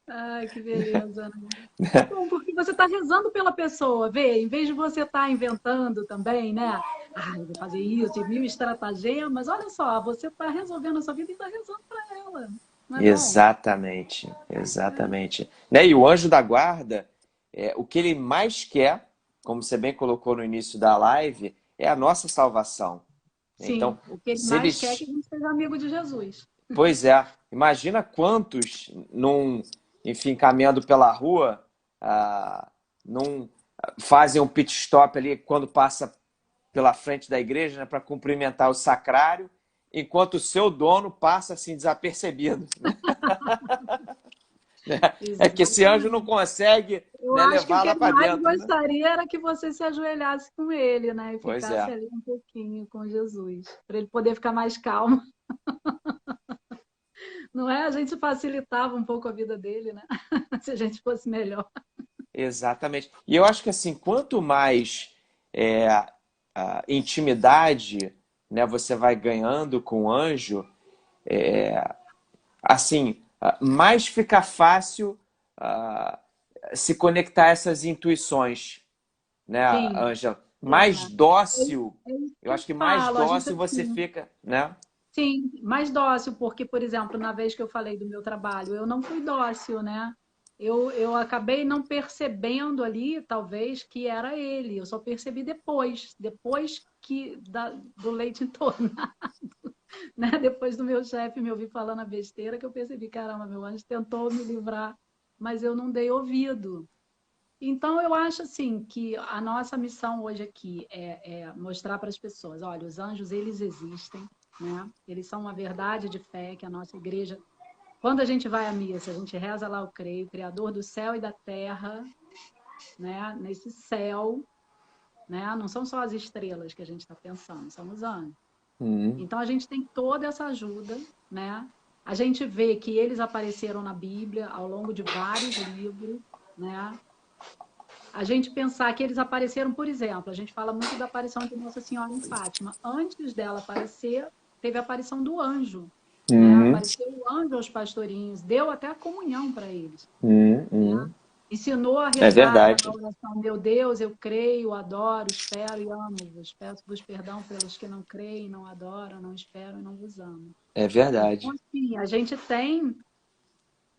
Ai, que beleza, né? É bom, porque você está rezando pela pessoa, vê? Em vez de você estar inventando também, né? Ah, eu vou fazer isso, e mil estratagemas. Olha só, você está resolvendo a sua vida e está rezando para ela. Não é bom? Exatamente, É, exatamente. Né? E o anjo da guarda, o que ele mais quer, como você bem colocou no início da live, é a nossa salvação. Então, sim, o que ele se mais quer é que eles. a gente seja amigo de Jesus. Pois é, imagina quantos, enfim, caminhando pela rua, não fazem um pit stop ali quando passa pela frente da igreja, né, para cumprimentar o sacrário, enquanto o seu dono passa assim desapercebido. É que esse anjo não Exatamente. consegue, Eu né, acho que o levar que lá ele para mais dentro, né? gostaria era que você se ajoelhasse com ele, né? E Pois ficasse é, ali um pouquinho com Jesus, para ele poder ficar mais calmo. Não é? A gente facilitava um pouco a vida dele, né? Se a gente fosse melhor. exatamente. E eu acho que assim, quanto mais é, intimidade, né, você vai ganhando com o anjo, assim, mais fica fácil ah, se conectar a essas intuições, né, Sim, Ângela? é. Mais dócil, É isso eu que eu acho que mais falo. A gente, dócil você assim, fica, né? Sim, mais dócil, porque, por exemplo, na vez que eu falei do meu trabalho, eu não fui dócil, né? Eu acabei não percebendo ali, talvez, que era ele. Eu só percebi depois do leite entornado, né? Depois do meu chefe me ouvir falando a besteira, que eu percebi, caramba, meu anjo tentou me livrar, mas eu não dei ouvido. Então, eu acho assim que a nossa missão hoje aqui é mostrar para as pessoas, olha, os anjos, eles existem, né? Eles são uma verdade de fé que a nossa igreja, quando a gente vai à missa, a gente reza lá o creio, Criador do céu e da terra, né? Nesse céu, né? Não são só as estrelas que a gente está pensando, são os anjos. Hum. Então, a gente tem toda essa ajuda, né? A gente vê que eles apareceram na Bíblia ao longo de vários livros, né? A gente pensar que eles apareceram, por exemplo, a gente fala muito da aparição de Nossa Senhora em Fátima. Antes dela aparecer, teve a aparição do anjo, né? Hum. Apareceu o anjo aos pastorinhos, deu até a comunhão para eles, Hum. né? Hum. Ensinou a É rezar verdade. a oração, meu Deus, eu creio, adoro, espero e amo-vos. Peço-vos perdão pelos que não creem, não adoram, não esperam e não vos amam. É Então, verdade. assim, a gente tem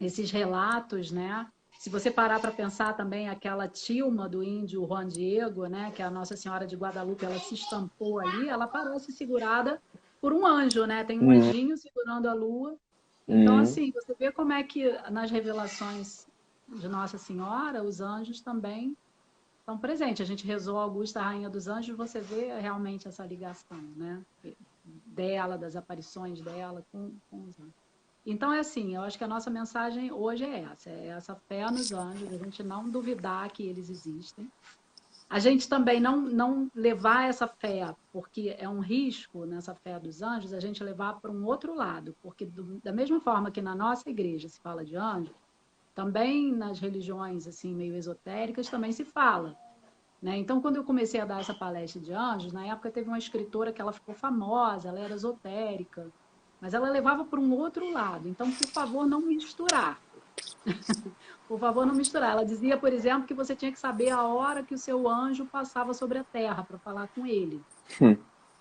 esses relatos, né? Se você parar para pensar também, aquela Tilma do índio Juan Diego, né? Que é a Nossa Senhora de Guadalupe, ela se estampou ali, ela parece segurada por um anjo, né? Tem um Hum. anjinho segurando a lua. Então, Hum. assim, você vê como é que nas revelações de Nossa Senhora, os anjos também estão presentes. A gente rezou Augusta, Rainha dos Anjos, você vê realmente essa ligação, né? Dela, das aparições dela com os anjos. Então, é assim, eu acho que a nossa mensagem hoje é essa fé nos anjos, a gente não duvidar que eles existem. A gente também não levar essa fé, porque é um risco nessa fé dos anjos, a gente levar para um outro lado, porque da mesma forma que na nossa igreja se fala de anjos, também nas religiões assim meio esotéricas também se fala, né? Então, quando eu comecei a dar essa palestra de anjos, na época teve uma escritora que ela ficou famosa, ela era esotérica, mas ela levava para um outro lado. Então, por favor, não misturar. Por favor, não misturar. Ela dizia, por exemplo, que você tinha que saber a hora que o seu anjo passava sobre a terra para falar com ele. Hum.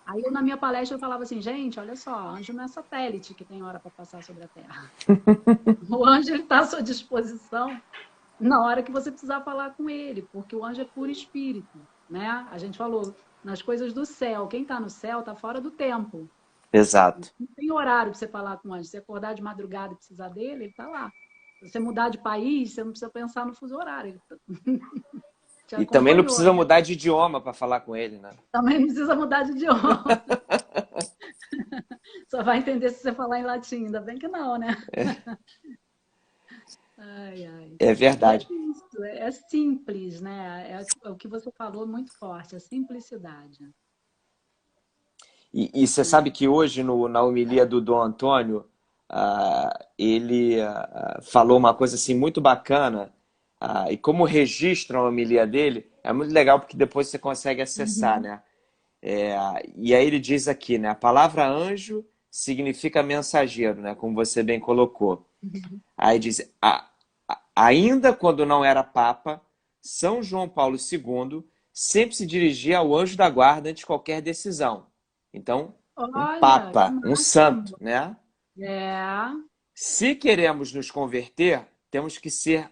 Aí eu, na minha palestra, eu falava assim, gente, olha só, anjo não é satélite que tem hora para passar sobre a terra. O anjo está à sua disposição na hora que você precisar falar com ele, porque o anjo é puro espírito, né? A gente falou nas coisas do céu. Quem está no céu está fora do tempo. Exato. Não tem horário para você falar com o anjo. Se acordar de madrugada e precisar dele, ele está lá. Se você mudar de país, você não precisa pensar no fuso horário. Ele te E também não acompanhou, precisa né? mudar de idioma para falar com ele, né? Também não precisa mudar de idioma. Só vai entender se você falar em latim. Ainda bem que não, né? Ai, ai. É E é verdade. isso, é simples, né? É o que você falou muito forte, a simplicidade. E você sabe Né? que hoje, na homilia do Dom Antônio, ele falou uma coisa assim muito bacana, e como registram a homilia dele, é muito legal porque depois você consegue acessar, Uhum. né? É, e aí ele diz aqui, né? A palavra anjo significa mensageiro, né? Como você bem colocou. Uhum. Aí diz, ainda quando não era papa, São João Paulo II sempre se dirigia ao anjo da guarda antes de qualquer decisão. Então, um Olha, que papa, um santo, máximo. né? É, Se queremos nos converter, temos que ser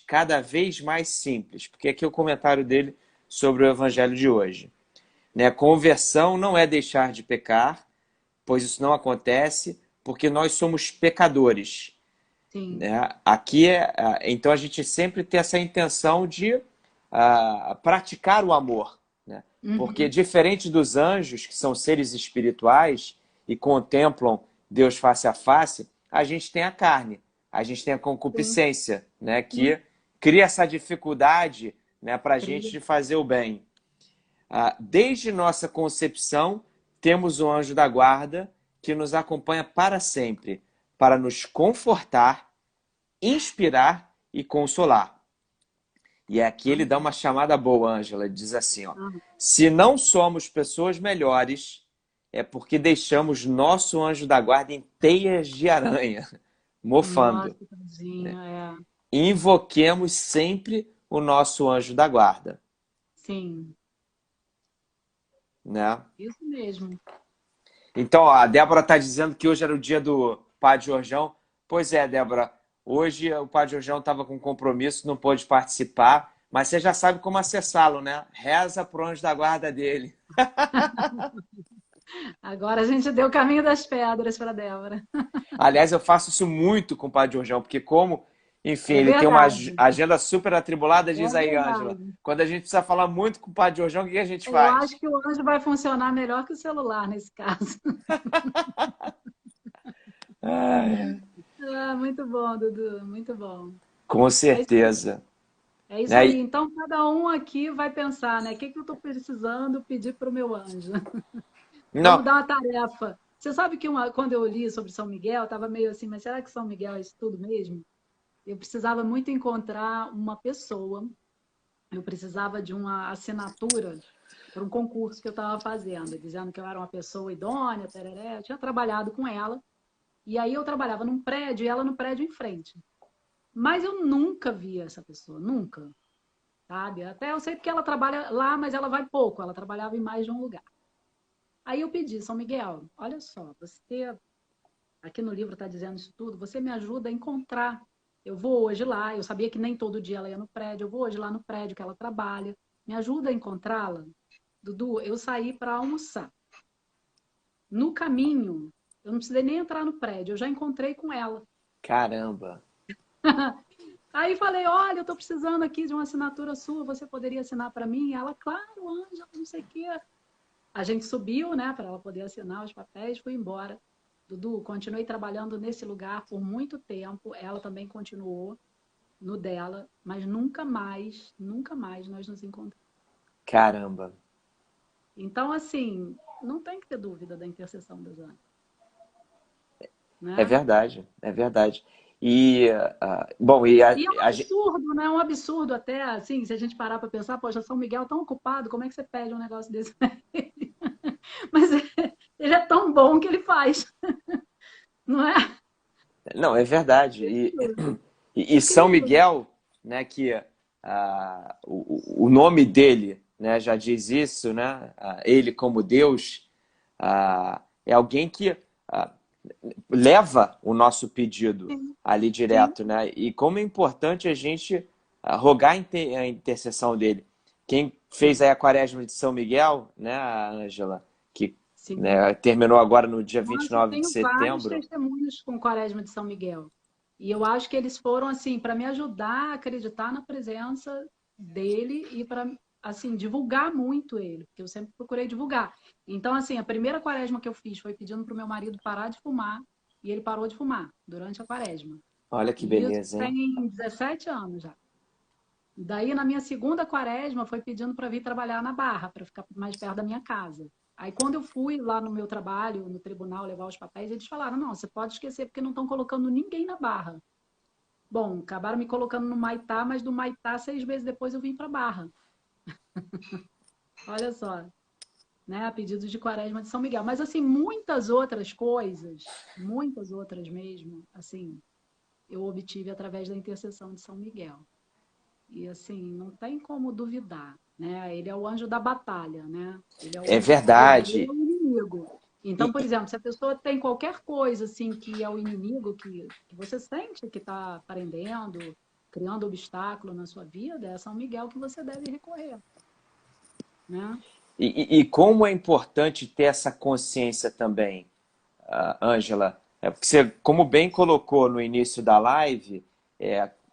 cada vez mais simples, porque aqui é o comentário dele sobre o evangelho de hoje. Né? Conversão não é deixar de pecar, pois isso não acontece, porque nós somos pecadores. sim. Né? Então a gente sempre tem essa intenção de praticar o amor, né? Porque Uhum. diferente dos anjos, que são seres espirituais e contemplam Deus face a face, a gente tem a carne, a gente tem a Sim, concupiscência, né? sim. Que cria essa dificuldade, né, para a gente Cria. de fazer o bem. Desde nossa concepção, temos o anjo da guarda que nos acompanha para sempre, para nos confortar, inspirar e consolar. E aqui ele dá Amém. uma chamada boa, Ângela. Ele diz assim, ó: Amém. se não somos pessoas melhores, é porque deixamos nosso anjo da guarda em teias de aranha, mofando. Nossa, tadinho, é. E invoquemos sempre o nosso anjo da guarda, Sim, né? isso mesmo. Então, ó, a Débora está dizendo que hoje era o dia do Padre Jorjão. Pois é, Débora. Hoje o Padre Jorjão estava com compromisso, não pôde participar. Mas você já sabe como acessá-lo, né? Reza pro anjo da guarda dele. Agora a gente deu o caminho das pedras para Débora. Aliás, eu faço isso muito com o Padre Jorjão, porque como, enfim, É ele tem uma verdade, agenda super atribulada, é diz aí, Ângela. verdade. Quando a gente precisa falar muito com o Padre Jorjão, o que a gente Eu faz? acho que o anjo vai funcionar melhor que o celular nesse caso. Ai, Ah, muito bom, Dudu, muito bom. com É isso aí. certeza. É isso Né? aí. Então, cada um aqui vai pensar, né? O que que eu estou precisando pedir para o meu anjo? Não, Vamos dar uma tarefa. Você sabe que quando eu li sobre São Miguel, eu estava meio assim, mas será que São Miguel é isso tudo mesmo? Eu precisava muito encontrar uma pessoa, eu precisava de uma assinatura para um concurso que eu estava fazendo, dizendo que eu era uma pessoa idônea, tereré. Eu tinha trabalhado com ela, e aí eu trabalhava num prédio e ela no prédio em frente. Mas eu nunca vi essa pessoa, nunca, sabe? Até eu sei porque ela trabalha lá, mas ela vai pouco, ela trabalhava em mais de um lugar. Aí eu pedi, São Miguel, olha só, você, aqui no livro está dizendo isso tudo, você me ajuda a encontrar. Eu vou hoje lá, eu sabia que nem todo dia ela ia no prédio, eu vou hoje lá no prédio que ela trabalha, me ajuda a encontrá-la. Dudu, eu saí para almoçar. No caminho, eu não precisei nem entrar no prédio, eu já encontrei com ela. caramba. Aí falei, olha, eu estou precisando aqui de uma assinatura sua, você poderia assinar para mim? E ela, claro, Ângela, não sei o quê. A gente subiu, né, para ela poder assinar os papéis, fui embora. Dudu, continuei trabalhando nesse lugar por muito tempo, ela também continuou no dela, mas nunca mais nós nos encontramos. Caramba. Então, assim, não tem que ter dúvida da intercessão dos anjos, É né? verdade, é verdade. E, bom, e E é um absurdo, né? É um absurdo até, assim, se a gente parar para pensar, poxa, São Miguel é tão ocupado, como é que você pede um negócio desse pra ele? Mas ele é tão bom que ele faz, não é? não, é verdade. E São Incrível. Miguel, né, que o nome dele, né, já diz isso, né, ele como Deus, é alguém que ah, leva o nosso pedido Sim, ali sim, direto, né? E como é importante a gente rogar a intercessão dele. Quem fez sim, aí a Quaresma de São Miguel, né, Ângela, que sim. né, terminou agora no dia vinte e Nossa, eu nove de tenho vários setembro, testemunhos com Quaresma de São Miguel. E eu acho que eles foram assim para me ajudar a acreditar na presença dele e para assim divulgar muito ele, porque eu sempre procurei divulgar. Então, assim, a primeira Quaresma que eu fiz foi pedindo para o meu marido parar de fumar e ele parou de fumar durante a Quaresma. olha que E isso beleza, hein? tem 17 anos já. Daí, na minha segunda Quaresma, foi pedindo para vir trabalhar na Barra, para ficar mais perto da minha casa. Aí, quando eu fui lá no meu trabalho, no tribunal, levar os papéis, eles falaram: não, você pode esquecer, porque não estão colocando ninguém na Barra. Bom, acabaram me colocando no Maitá, mas do Maitá, 6 meses depois, eu vim para Barra. Olha só, né? A pedido de Quaresma de São Miguel. Mas, assim, muitas outras coisas, muitas outras mesmo, assim, eu obtive através da intercessão de São Miguel. E assim, não tem como duvidar, né? Ele é o anjo da batalha, né? Ele é o É anjo que vai guerrear verdade. o inimigo. Então, por E, exemplo, se a pessoa tem qualquer coisa assim que é o inimigo, que você sente que está prendendo, criando obstáculo na sua vida, é São Miguel que você deve recorrer, né? e como é importante ter essa consciência também, Ângela, é porque você, como bem colocou no início da live,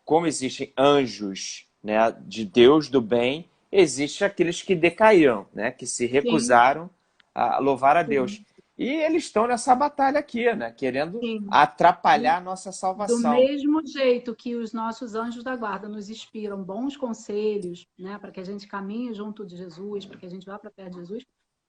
como existem anjos, né, de Deus do bem, existem aqueles que decaíram, né, que se Sim, recusaram a louvar a Deus. sim, E eles estão nessa batalha aqui, né, querendo sim. atrapalhar a nossa Do salvação. mesmo jeito que os nossos anjos da guarda nos inspiram bons conselhos, né, para que a gente caminhe junto de Jesus, para que a gente vá para perto de Jesus,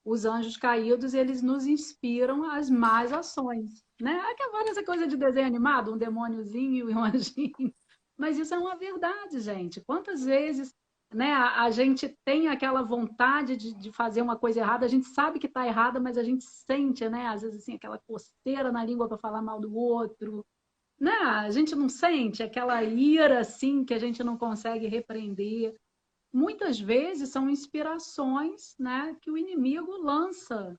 os anjos caídos, eles nos inspiram às más ações, né? Agora essa coisa de desenho animado, um demôniozinho e um anjinho. Mas isso é uma verdade, gente. Quantas vezes, né, a gente tem aquela vontade de fazer uma coisa errada, a gente sabe que está errada, mas a gente sente, né, às vezes assim, aquela coceira na língua para falar mal do outro, né? A gente não sente aquela ira assim que a gente não consegue repreender. Muitas vezes são inspirações, né, que o inimigo lança,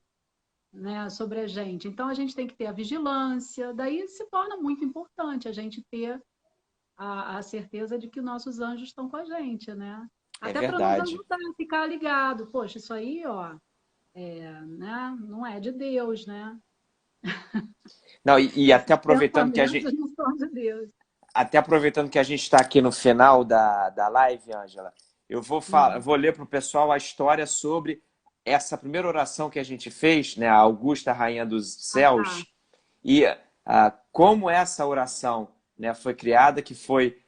né, sobre a gente. Então, a gente tem que ter a vigilância, daí se torna muito importante a gente ter a certeza de que nossos anjos estão com a gente, né? É Até para nos verdade. ajudar a ficar ligado. Poxa, isso aí, ó, né, não é de Deus, né? Não, e Esses pensamentos não são de Deus. até aproveitando que a gente está aqui no final da live, Ângela, vou ler para o pessoal a história sobre essa primeira oração que a gente fez, né, a Augusta Rainha dos Tá. Céus, e como essa oração, né, foi criada, que foi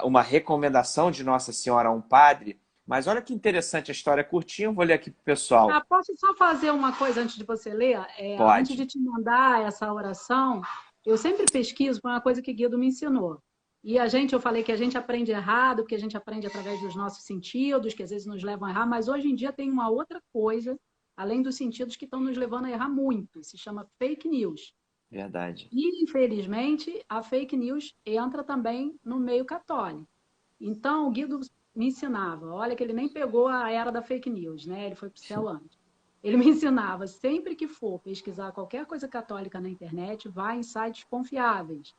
uma recomendação de Nossa Senhora a um padre. Mas olha que interessante, a história é curtinha, eu vou ler aqui para o pessoal. Posso só fazer uma coisa antes de você ler? Antes de Pode. te mandar essa oração, eu sempre pesquiso, foi uma coisa que Guido me ensinou. E eu falei que a gente aprende errado, porque a gente aprende através dos nossos sentidos, que às vezes nos levam a errar, mas hoje em dia tem uma outra coisa, além dos sentidos, que estão nos levando a errar muito. Se chama fake news. Verdade. E, infelizmente, a fake news entra também no meio católico. Então, o Guido me ensinava, olha que ele nem pegou a era da fake news, né? Ele foi para o céu antes. Ele me ensinava, sempre que for pesquisar qualquer coisa católica na internet, vá em sites confiáveis,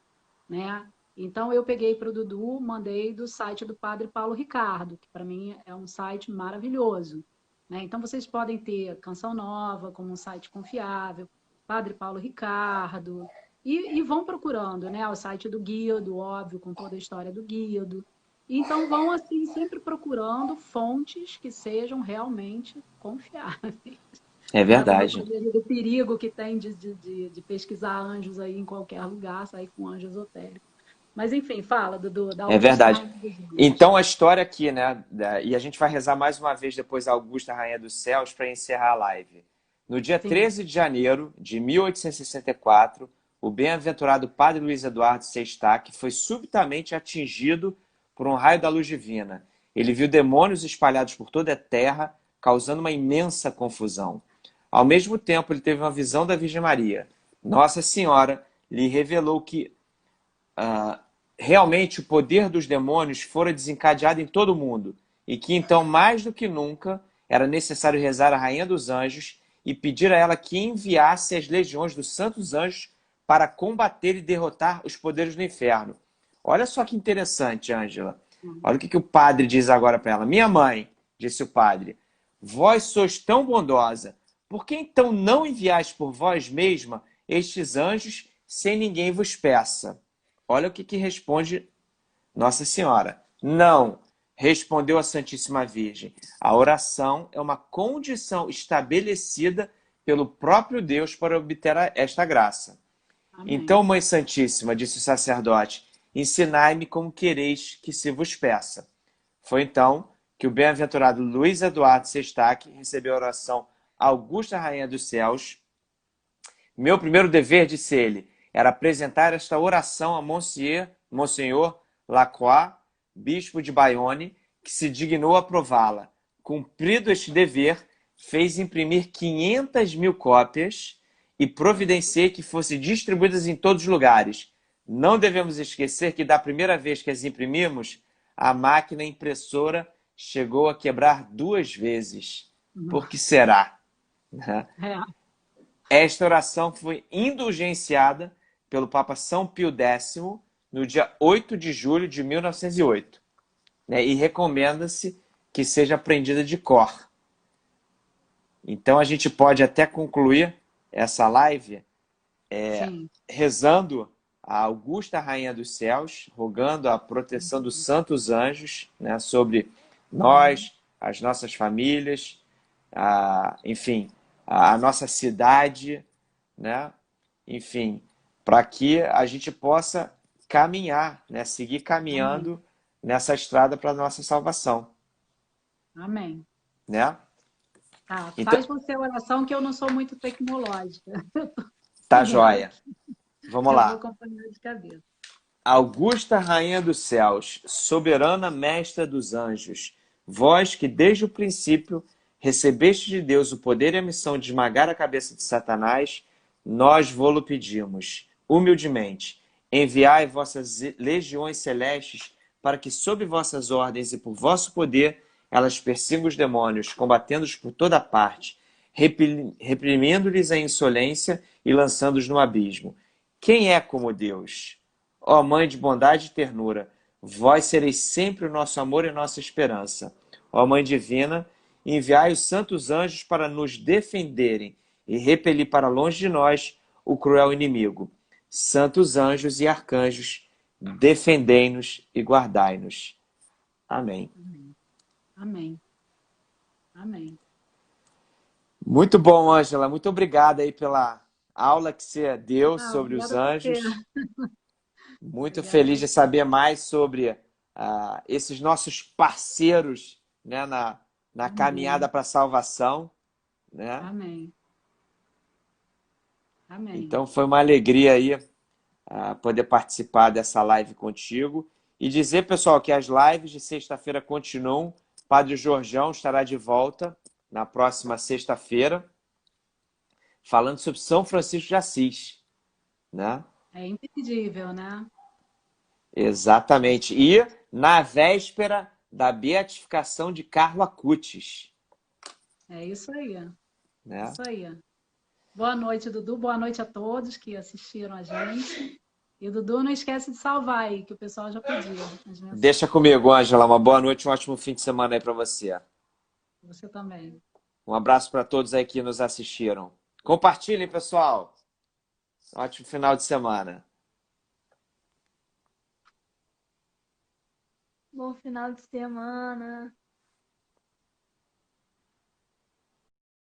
né? Então, eu peguei para o Dudu, mandei do site do Padre Paulo Ricardo, que para mim é um site maravilhoso, né? Então, vocês podem ter Canção Nova como um site confiável, Padre Paulo Ricardo, e vão procurando, né? O site do Guido, óbvio, com toda a história do Guido. Então, vão assim, sempre procurando fontes que sejam realmente confiáveis. É Né? Como eu verdade. falei do perigo que tem de pesquisar anjos aí em qualquer lugar, sair com anjo esotérico. Mas, enfim, fala, Dudu, da É Augusta verdade. Rainha dos Anjos. Então a história aqui, né? E a gente vai rezar mais uma vez depois a Augusta Rainha dos Céus para encerrar a live. No dia Sim. 13 de janeiro de 1864, o bem-aventurado Padre Luiz Eduardo Sextac foi subitamente atingido por um raio da luz divina. Ele viu demônios espalhados por toda a terra, causando uma imensa confusão. Ao mesmo tempo, ele teve uma visão da Virgem Maria. Nossa Senhora lhe revelou que realmente o poder dos demônios fora desencadeado em todo o mundo e que então, mais do que nunca, era necessário rezar a Rainha dos Anjos e pedir a ela que enviasse as legiões dos santos anjos para combater e derrotar os poderes do inferno. Olha só que interessante, Ângela. Olha o que o padre diz agora para ela. Minha mãe, disse o padre, vós sois tão bondosa, por que então não enviais por vós mesma estes anjos sem ninguém vos peça? Olha o que responde Nossa Senhora. Não, respondeu a Santíssima Virgem. A oração é uma condição estabelecida pelo próprio Deus para obter esta graça. Amém. Então, Mãe Santíssima, disse o sacerdote, ensinai-me como quereis que se vos peça. Foi então que o bem-aventurado Luiz Eduardo Sextac recebeu a oração Augusta Rainha dos Céus. Meu primeiro dever, disse ele, era apresentar esta oração a Monsenhor Lacroix, bispo de Bayonne, que se dignou a aprová-la. Cumprido este dever, fez imprimir 500.000 cópias e providenciei que fossem distribuídas em todos os lugares. Não devemos esquecer que da primeira vez que as imprimimos, a máquina impressora chegou a quebrar 2 vezes. Por que será? Esta oração foi indulgenciada pelo Papa São Pio X no dia 8 de julho de 1908. Né? E recomenda-se que seja aprendida de cor. Então a gente pode até concluir essa live rezando a Augusta Rainha dos Céus, rogando a proteção dos santos anjos, né, sobre nós, as nossas famílias, enfim, a nossa cidade, né? Enfim, para que a gente possa caminhar, né? Seguir caminhando nessa estrada para a nossa salvação. Amém. Né? Tá, então, faz você a oração que eu não sou muito tecnológica. Tá joia. Vamos lá. Eu vou acompanhar de cabeça. Augusta Rainha dos Céus, soberana mestra dos anjos, vós que desde o princípio recebeste de Deus o poder e a missão de esmagar a cabeça de Satanás, nós vô-lo pedimos, humildemente, enviai vossas legiões celestes para que, sob vossas ordens e por vosso poder, elas persigam os demônios, combatendo-os por toda parte. reprimindo-lhes a insolência e lançando-os no abismo. Quem é como Deus? Ó Mãe de bondade e ternura, vós sereis sempre o nosso amor e nossa esperança. Ó Mãe divina, enviai os santos anjos para nos defenderem e repelir para longe de nós o cruel inimigo. Santos anjos e arcanjos, defendei-nos e guardai-nos. Amém. Amém. Amém. Amém. Muito bom, Ângela. Muito obrigada aí pela aula que você deu sobre os Obrigada a você. anjos. Muito Obrigada a feliz de você. saber mais sobre esses nossos parceiros, né, na caminhada Amém. para a salvação, né? Amém. Amém. Então foi uma alegria aí poder participar dessa live contigo e dizer, pessoal, que as lives de sexta-feira continuam. Padre Jorjão estará de volta na próxima sexta-feira, falando sobre São Francisco de Assis, né? É imperdível, né? Exatamente. E na véspera da beatificação de Carlo Acutis, É isso aí. né? Isso aí. Boa noite, Dudu. Boa noite a todos que assistiram a gente. E Dudu, não esquece de salvar aí, que o pessoal já pediu as mensagens. Deixa comigo, Ângela. Uma boa noite, um ótimo fim de semana aí para você. Você também. Um abraço para todos aí que nos assistiram. Compartilhem, pessoal. Ótimo final de semana. Bom final de semana.